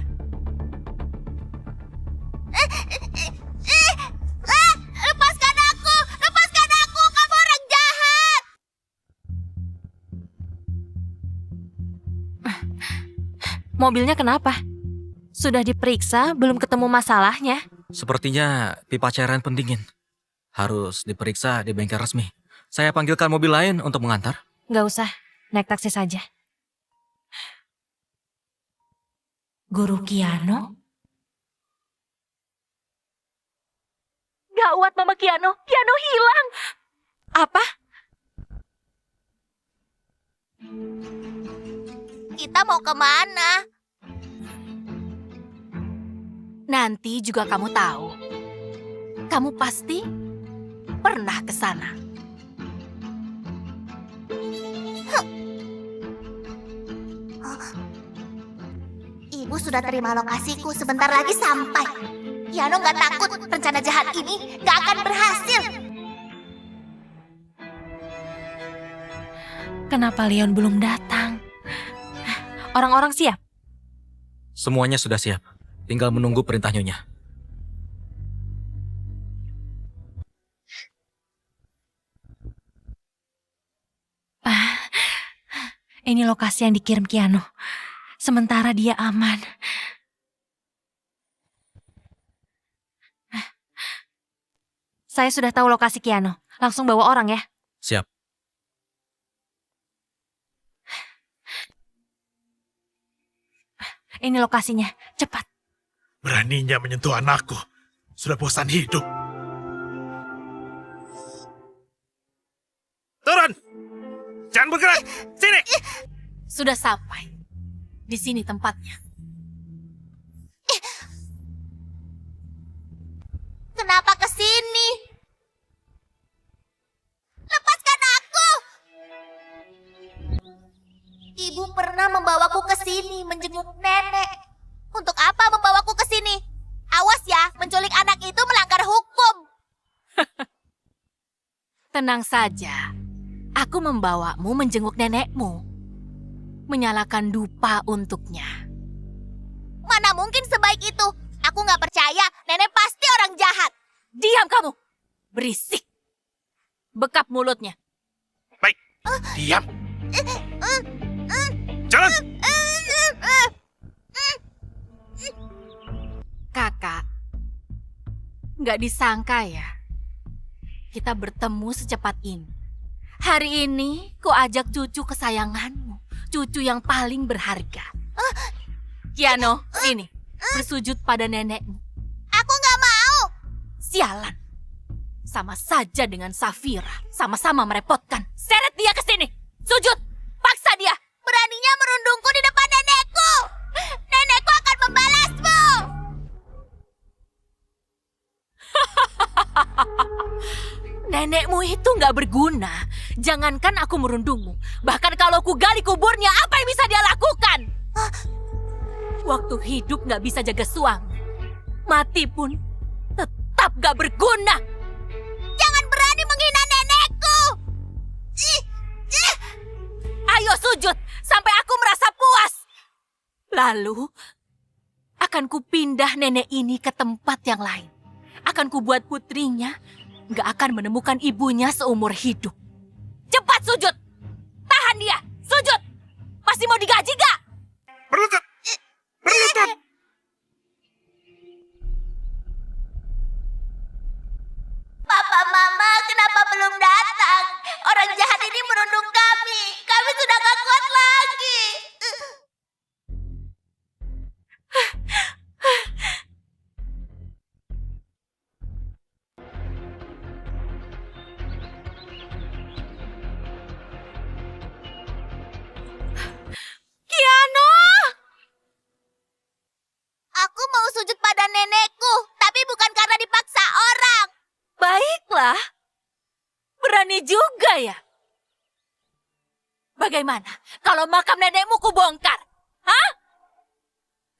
Lepaskan aku. Lepaskan aku. Kamu orang jahat. Mobilnya kenapa? Sudah diperiksa, belum ketemu masalahnya. Sepertinya pipa cairan pendingin. Harus diperiksa di bengkel resmi. Saya panggilkan mobil lain untuk mengantar. Gak usah, naik taksi saja. Guru Kiano? Gawat Mama Kiano, Kiano hilang. Apa? Kita mau kemana? Nanti juga kamu tahu. Kamu pasti pernah ke sana. Ibu sudah terima lokasiku. Sebentar lagi sampai. Kiano gak takut. Rencana jahat ini gak akan berhasil. Kenapa Leon belum datang? Orang-orang siap? Semuanya sudah siap. Tinggal menunggu perintah Nyonya. Ini lokasi yang dikirim Kiano. Sementara dia aman. Saya sudah tahu lokasi Kiano. Langsung bawa orang ya. Siap. Ini lokasinya. Cepat. Beraninya menyentuh anakku. Sudah bosan hidup. Turun! Jangan bergerak! Sini! Sudah sampai. Di sini tempatnya. Kenapa ke sini? Lepaskan aku! Ibu pernah membawaku ke sini menjenguk nenek. Untuk apa membawaku ke sini? Awas ya, menculik anak itu melanggar hukum. Tenang saja. Aku membawamu menjenguk nenekmu. Menyalakan dupa untuknya. Mana mungkin sebaik itu? Aku nggak percaya, nenek pasti orang jahat. Diam kamu! Berisik! Bekap mulutnya. Baik, diam. Jalan! Kakak, nggak disangka ya, kita bertemu secepat ini. Hari ini ku ajak cucu kesayanganmu, cucu yang paling berharga. Kiano, sini, bersujud pada nenekmu. Aku nggak mau. Sialan, sama saja dengan Safira, sama-sama merepotkan. Seret dia ke sini, sujud, paksa dia. Beraninya merundungku di depan nenekku. Nenekku akan membalasmu. Nenekmu itu nggak berguna. Jangankan aku merundungmu. Bahkan kalau ku gali kuburnya, apa yang bisa dia lakukan? Waktu hidup nggak bisa jaga suami. Mati pun tetap nggak berguna. Jangan berani menghina nenekku. Ayo sujud sampai aku merasa puas. Lalu akan kupindah nenek ini ke tempat yang lain. Akan kubuat putrinya nggak akan menemukan ibunya seumur hidup. Cepat sujud! Tahan dia! Sujud! Masih mau digaji gak? Berlutut! Berlutut! Papa, Mama, kenapa belum datang? Orang jahat ini merundung kami. Kami sudah gak kuat lagi. Kiano! Aku mau sujud pada nenekku, tapi bukan karena dipaksa orang. Baiklah. Berani juga ya? Bagaimana kalau makam nenekmu kubongkar? Hah?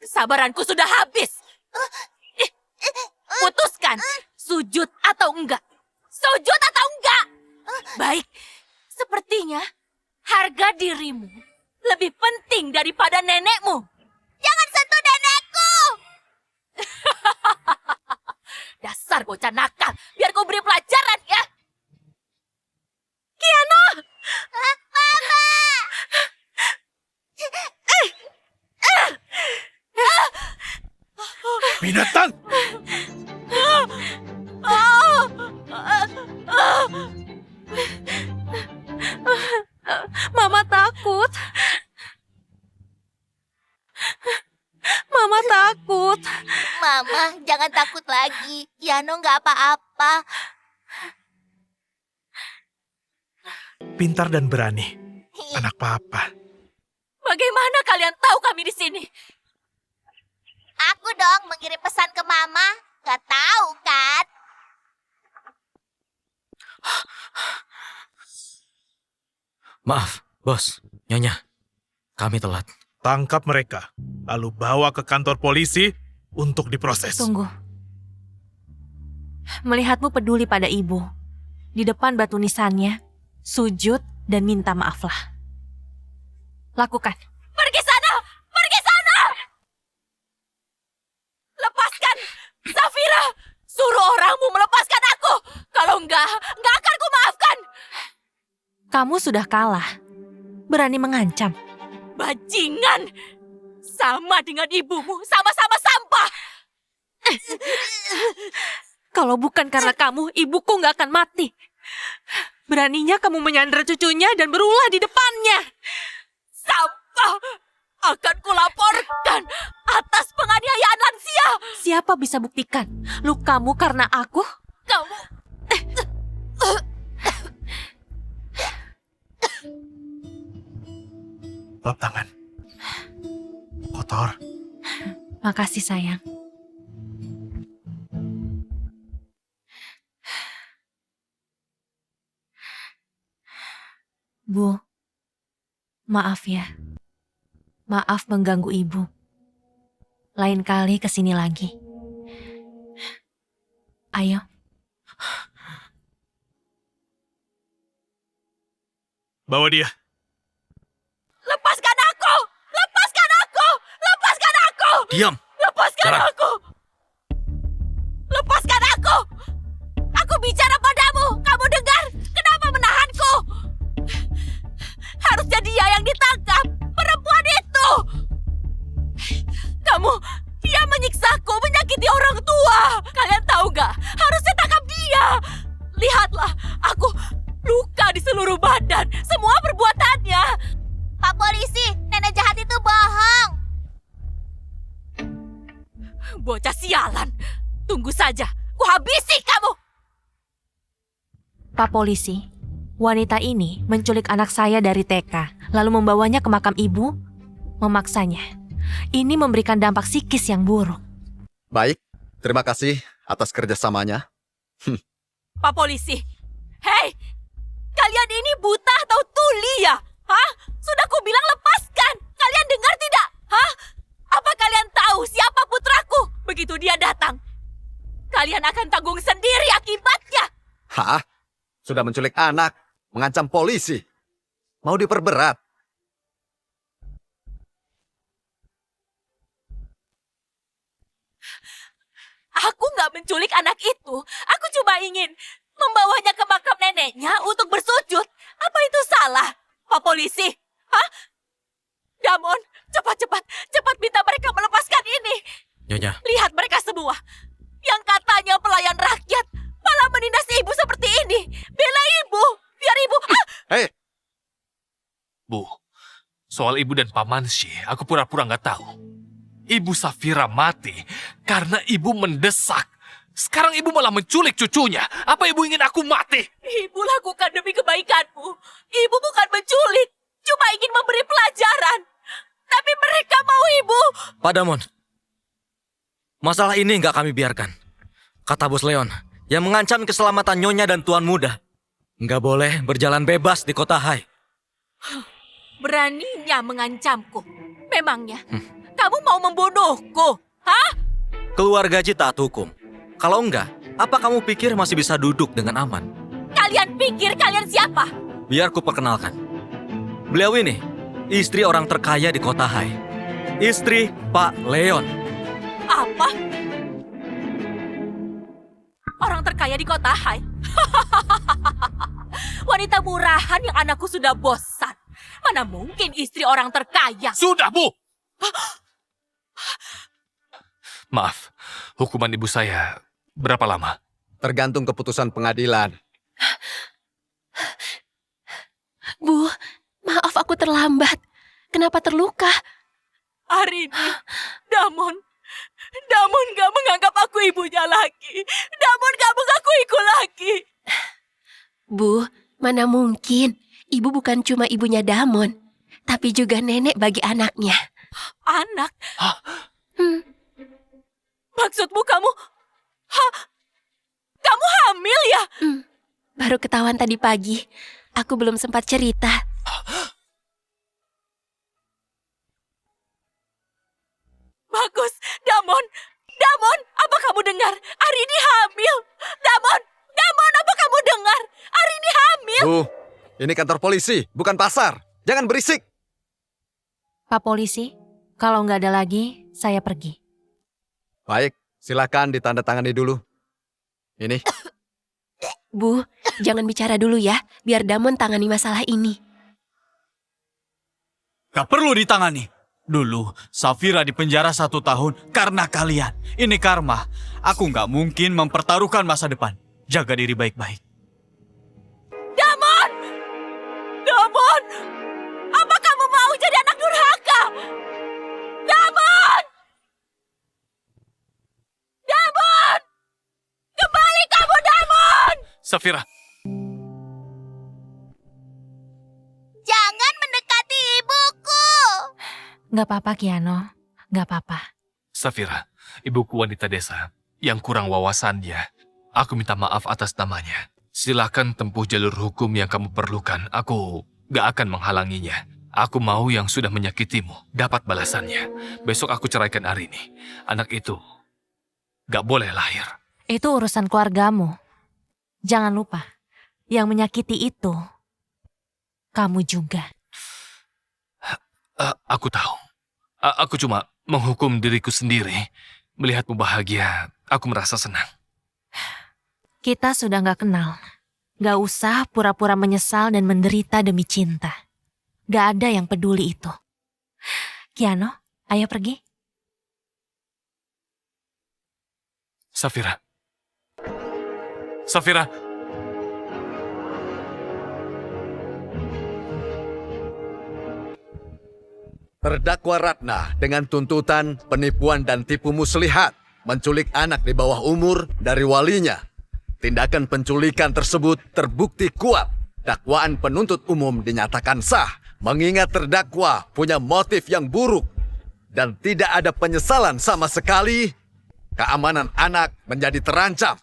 Kesabaranku sudah habis. Putuskan, sujud atau enggak? Sujud atau enggak? Baik, sepertinya harga dirimu lebih penting daripada nenekmu. Jangan sentuh nenekku. Dasar bocah nakal, biar ku beri pelajaran ya. Kiano! Mama. Binatang! Mama takut. Mama takut. Mama, jangan takut lagi. Yano nggak apa-apa. Pintar dan berani. Anak papa. Bagaimana kalian tahu kami di sini? Aku dong mengirim pesan ke Mama. Gak tahu kan? Maaf, bos, nyonya. Kami telat. Tangkap mereka, lalu bawa ke kantor polisi untuk diproses. Tunggu. Melihatmu peduli pada ibu. Di depan batu nisannya, sujud dan minta maaflah. Lakukan. Pergi sana! Pergi sana! Lepaskan! Safira! Suruh orangmu melepaskan aku! Kalau enggak akan ku maafkan! Kamu sudah kalah. Berani mengancam. Bajingan! Sama dengan ibumu, sama-sama sampah! Kalau bukan karena kamu, ibuku nggak akan mati. Beraninya kamu menyandera cucunya dan berulah di depannya. Sampah! Akan kulaporkan atas penganiayaan lansia! Siapa bisa buktikan? Lukamu karena aku? Kamu... Lap tangan. Kotor. Makasih sayang. Bu, maaf ya. Maaf mengganggu ibu. Lain kali kesini lagi. Ayo. Bawa dia. Lepaskan aku! Lepaskan aku! Lepaskan aku! Diam! Lepaskan Sekarang. aku! Lepaskan aku! Aku bicara padamu! Kamu dengar? Kenapa menahanku? Harusnya dia yang ditangkap! Perempuan itu! Dia menyiksaku, menyakiti orang tua! Kalian tahu gak? Harusnya tangkap dia! Lihatlah, aku luka di seluruh badan. Semua perbuatannya. Pak polisi, nenek jahat itu bohong. Bocah sialan. Tunggu saja, ku habisi kamu. Pak polisi, wanita ini menculik anak saya dari TK, lalu membawanya ke makam ibu, memaksanya. Ini memberikan dampak psikis yang buruk. Baik, terima kasih atas kerjasamanya. Pak polisi, hei, kalian ini buta atau tuli ya? Hah? Sudah ku bilang lepaskan. Kalian dengar tidak? Hah? Apa kalian tahu siapa putraku? Begitu dia datang, kalian akan tanggung sendiri akibatnya. Hah? Sudah menculik anak, mengancam polisi. Mau diperberat? Aku nggak menculik anak itu. Aku cuma ingin membawanya ke makam neneknya untuk bersujud. Apa itu salah, Pak polisi? Hah? Damon, cepat minta mereka melepaskan ini. Nyonya, Lihat mereka semua. Yang katanya pelayan rakyat malah menindas ibu seperti ini. Bela ibu, biar ibu... Ah! Hei, Bu, soal ibu dan Paman Shi, aku pura-pura nggak tahu. Ibu Safira mati karena ibu mendesak. Sekarang ibu malah menculik cucunya. Apa ibu ingin aku mati? Ibu lakukan demi kebaikanmu. Ibu bukan menculik, cuma ingin memberi pelajaran. Tapi mereka mau ibu. Pak Damon. Masalah ini nggak kami biarkan. Kata Bos Leon, yang mengancam keselamatan Nyonya dan Tuan Muda. Nggak boleh berjalan bebas di kota Hai. Beraninya mengancamku. Memangnya, kamu mau membunuhku? Hah? Keluar gaji taat hukum. Kalau enggak, apa kamu pikir masih bisa duduk dengan aman? Kalian pikir kalian siapa? Biar ku perkenalkan. Beliau ini, istri orang terkaya di kota Hai. Istri Pak Leon. Apa? Orang terkaya di kota Hai? Wanita murahan yang anakku sudah bosan. Mana mungkin istri orang terkaya? Sudah, Bu! Maaf, hukuman ibu saya berapa lama? tergantung keputusan pengadilan. Bu, maaf aku terlambat. Kenapa terluka? Hari ini, Damon gak menganggap aku ibunya lagi. Damon gak mengakuiku lagi. Bu, mana mungkin. Ibu bukan cuma ibunya Damon, tapi juga nenek bagi anaknya. Anak? Hmm, Maksudmu kamu... Kamu hamil ya? baru ketahuan tadi pagi. Aku belum sempat cerita. Bagus, Damon, apa kamu dengar? Arini hamil. Damon, apa kamu dengar? Arini hamil. Ini kantor polisi, bukan pasar. Jangan berisik. Pak polisi, kalau nggak ada lagi, saya pergi. Baik, silakan ditandatangani dulu. Ini, Bu, jangan bicara dulu ya, biar Damon tangani masalah ini. Gak perlu ditangani. Dulu, Safira dipenjara 1 tahun karena kalian. Ini karma. Aku gak mungkin mempertaruhkan masa depan. Jaga diri baik-baik. Damon! Damon! Apa kamu mau jadi anak durhaka? Damon! Damon! Kembali kamu, Damon! Safira, Jangan mendekati ibuku. Gak apa-apa, Kiano. Gak apa-apa. Safira, ibuku wanita desa yang kurang wawasannya. Aku minta maaf atas namanya. Silakan tempuh jalur hukum yang kamu perlukan. Aku gak akan menghalanginya. Aku mau yang sudah menyakitimu dapat balasannya. Besok aku ceraikan Arini. Anak itu gak boleh lahir. Itu urusan keluargamu. Jangan lupa, yang menyakiti itu kamu juga. Aku tahu. Aku cuma menghukum diriku sendiri. Melihatmu bahagia, aku merasa senang. Kita sudah gak kenal. Gak usah pura-pura menyesal dan menderita demi cinta. Gak ada yang peduli itu. Kiano, ayo pergi. Safira. Safira. Terdakwa Ratna dengan tuntutan penipuan dan tipu muslihat, menculik anak di bawah umur dari walinya. Tindakan penculikan tersebut terbukti kuat. Dakwaan penuntut umum dinyatakan sah, mengingat terdakwa punya motif yang buruk dan tidak ada penyesalan sama sekali. Keamanan anak menjadi terancam.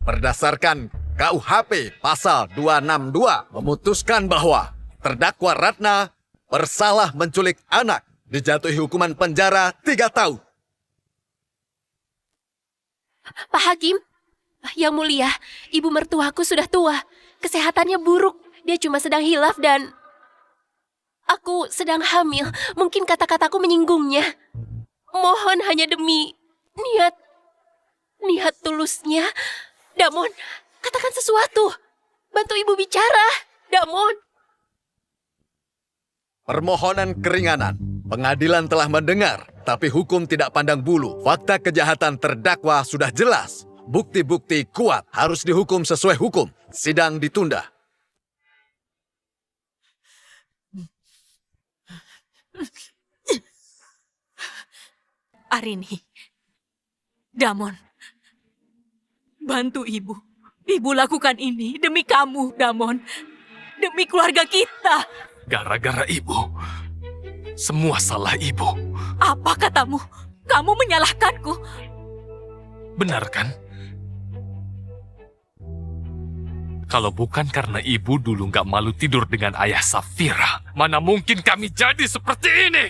Berdasarkan KUHP pasal 262 memutuskan bahwa terdakwa Ratna bersalah menculik anak, dijatuhi hukuman penjara 3 tahun. Pak Hakim, Yang Mulia, ibu mertuaku sudah tua. Kesehatannya buruk. Dia cuma sedang hilaf dan aku sedang hamil. Mungkin kata-kataku menyinggungnya. Mohon hanya demi niat tulusnya. Damon, katakan sesuatu. Bantu ibu bicara, Damon. Permohonan keringanan. Pengadilan telah mendengar, tapi hukum tidak pandang bulu. Fakta kejahatan terdakwa sudah jelas. Bukti-bukti kuat, harus dihukum sesuai hukum. Sidang ditunda. Arini, Damon, bantu ibu. Ibu lakukan ini demi kamu, Damon. Demi keluarga kita. Gara-gara ibu. Semua salah ibu. Apa katamu? Kamu menyalahkanku. Benar kan? Kalau bukan karena ibu dulu nggak malu tidur dengan ayah Safira, mana mungkin kami jadi seperti ini?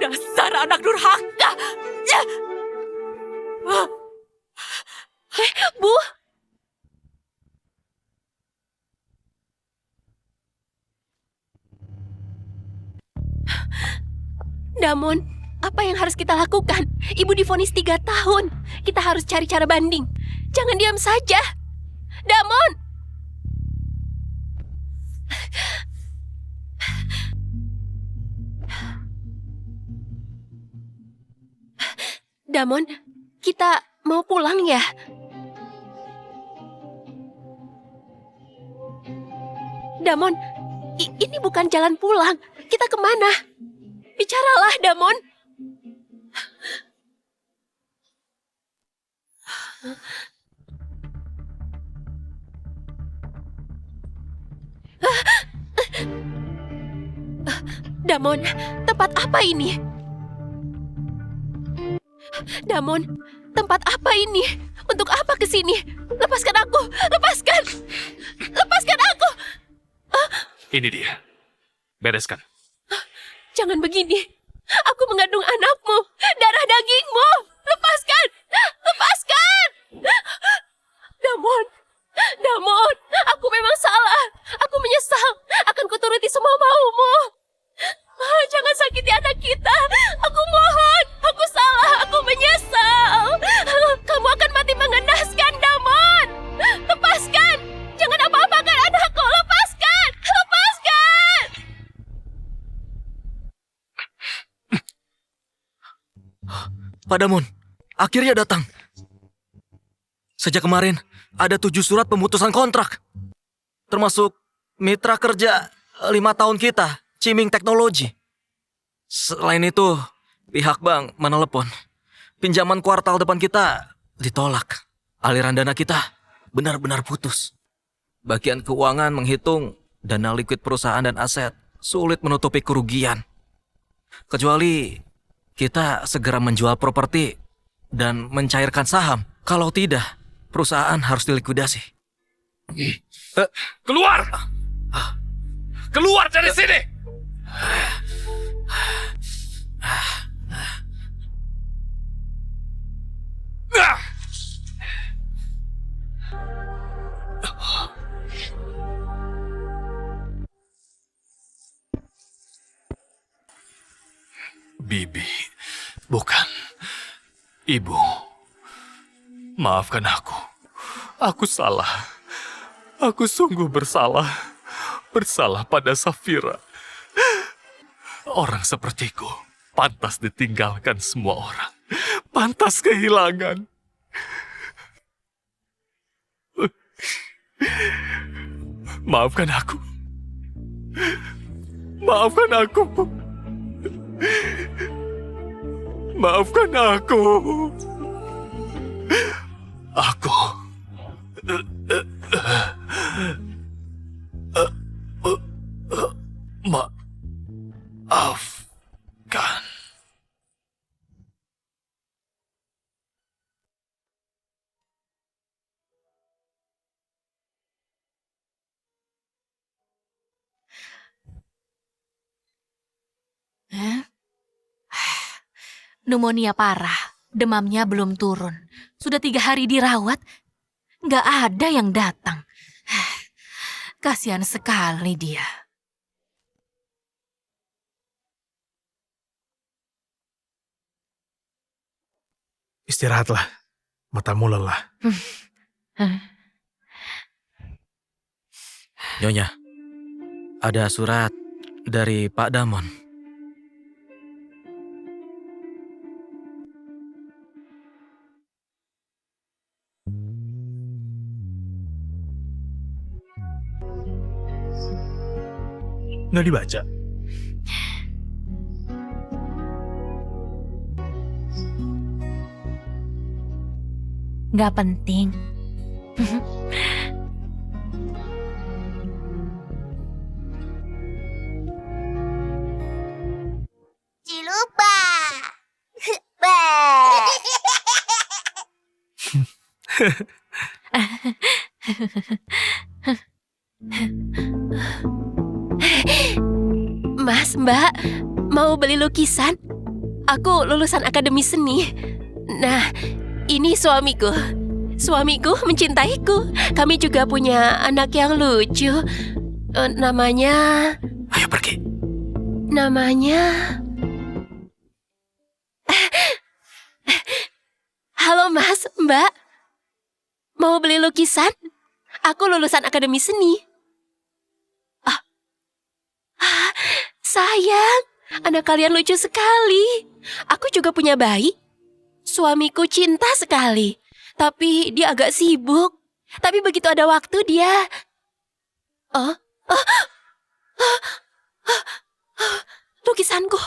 Dasar anak durhaka. Bu, Damon, apa yang harus kita lakukan? Ibu divonis 3 tahun. Kita harus cari cara banding. Jangan diam saja. Damon! Damon, kita mau pulang ya? Damon, ini bukan jalan pulang. Kita kemana? Bicaralah, Damon. Damon, tempat apa ini? Damon, tempat apa ini? Untuk apa ke sini? Lepaskan aku! Lepaskan! Lepaskan aku! Ini dia. Bereskan. Jangan begini. Aku mengandung anakmu, darah dagingmu. Lepaskan! Lepaskan! Damon, Damon, aku memang salah. Aku menyesal. Akan kuturuti semua maumu. Jangan sakiti anak kita. Aku mohon. Aku salah. Aku menyesal. Kamu akan mati mengenaskan, Damon. Lepaskan. Jangan apa-apakan anakku. Lepaskan. Lepaskan. Pak Damon, akhirnya datang. Sejak kemarin, ada 7 surat pemutusan kontrak. Termasuk mitra kerja 5 tahun kita, Ciming Teknologi. Selain itu, pihak bank menelepon. Pinjaman kuartal depan kita ditolak. Aliran dana kita benar-benar putus. Bagian keuangan menghitung dana likuid perusahaan dan aset sulit menutupi kerugian. Kecuali kita segera menjual properti dan mencairkan saham. Kalau tidak, perusahaan harus dilikuidasi. Keluar! Keluar dari sini! Bibi, bukan. Ibu, maafkan aku. Aku salah. Aku sungguh bersalah. Bersalah pada Safira. Orang sepertiku pantas ditinggalkan semua orang. Pantas kehilangan. Maafkan aku. Maafkan aku. Maafkan aku. Aku. Maafkan. Pneumonia parah, demamnya belum turun. Sudah 3 hari dirawat, nggak ada yang datang. Kasihan sekali dia. Istirahatlah. Matamu lelah. Nyonya, ada surat dari Pak Damon. Nggak dibaca. Nggak penting. Cilupa. Bah. Mas, Mbak, mau beli lukisan? Aku lulusan akademi seni. Nah, ini suamiku. Suamiku mencintaiku. Kami juga punya anak yang lucu. Namanya... Ayo pergi. Namanya... Halo Mas, Mbak. Mau beli lukisan? Aku lulusan akademi seni. Sayang, anak kalian lucu sekali. Aku juga punya bayi. Suamiku cinta sekali. Tapi dia agak sibuk. Tapi begitu ada waktu dia... Lukisanku.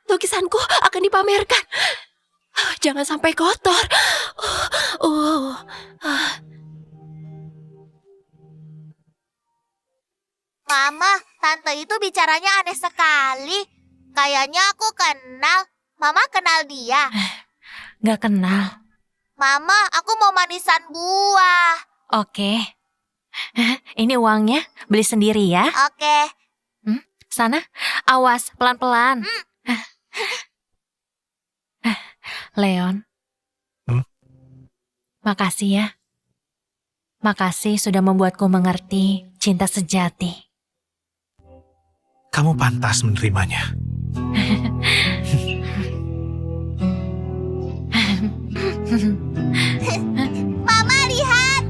Lukisanku akan dipamerkan. Jangan sampai kotor. Mama, tante itu bicaranya aneh sekali. Kayaknya aku kenal. Mama kenal dia. Nggak kenal. Mama, aku mau manisan buah. Oke. Ini uangnya, beli sendiri ya. Oke. Sana, awas, pelan-pelan. Leon. Makasih ya. Makasih sudah membuatku mengerti cinta sejati. Kamu pantas menerimanya. Mama, lihat.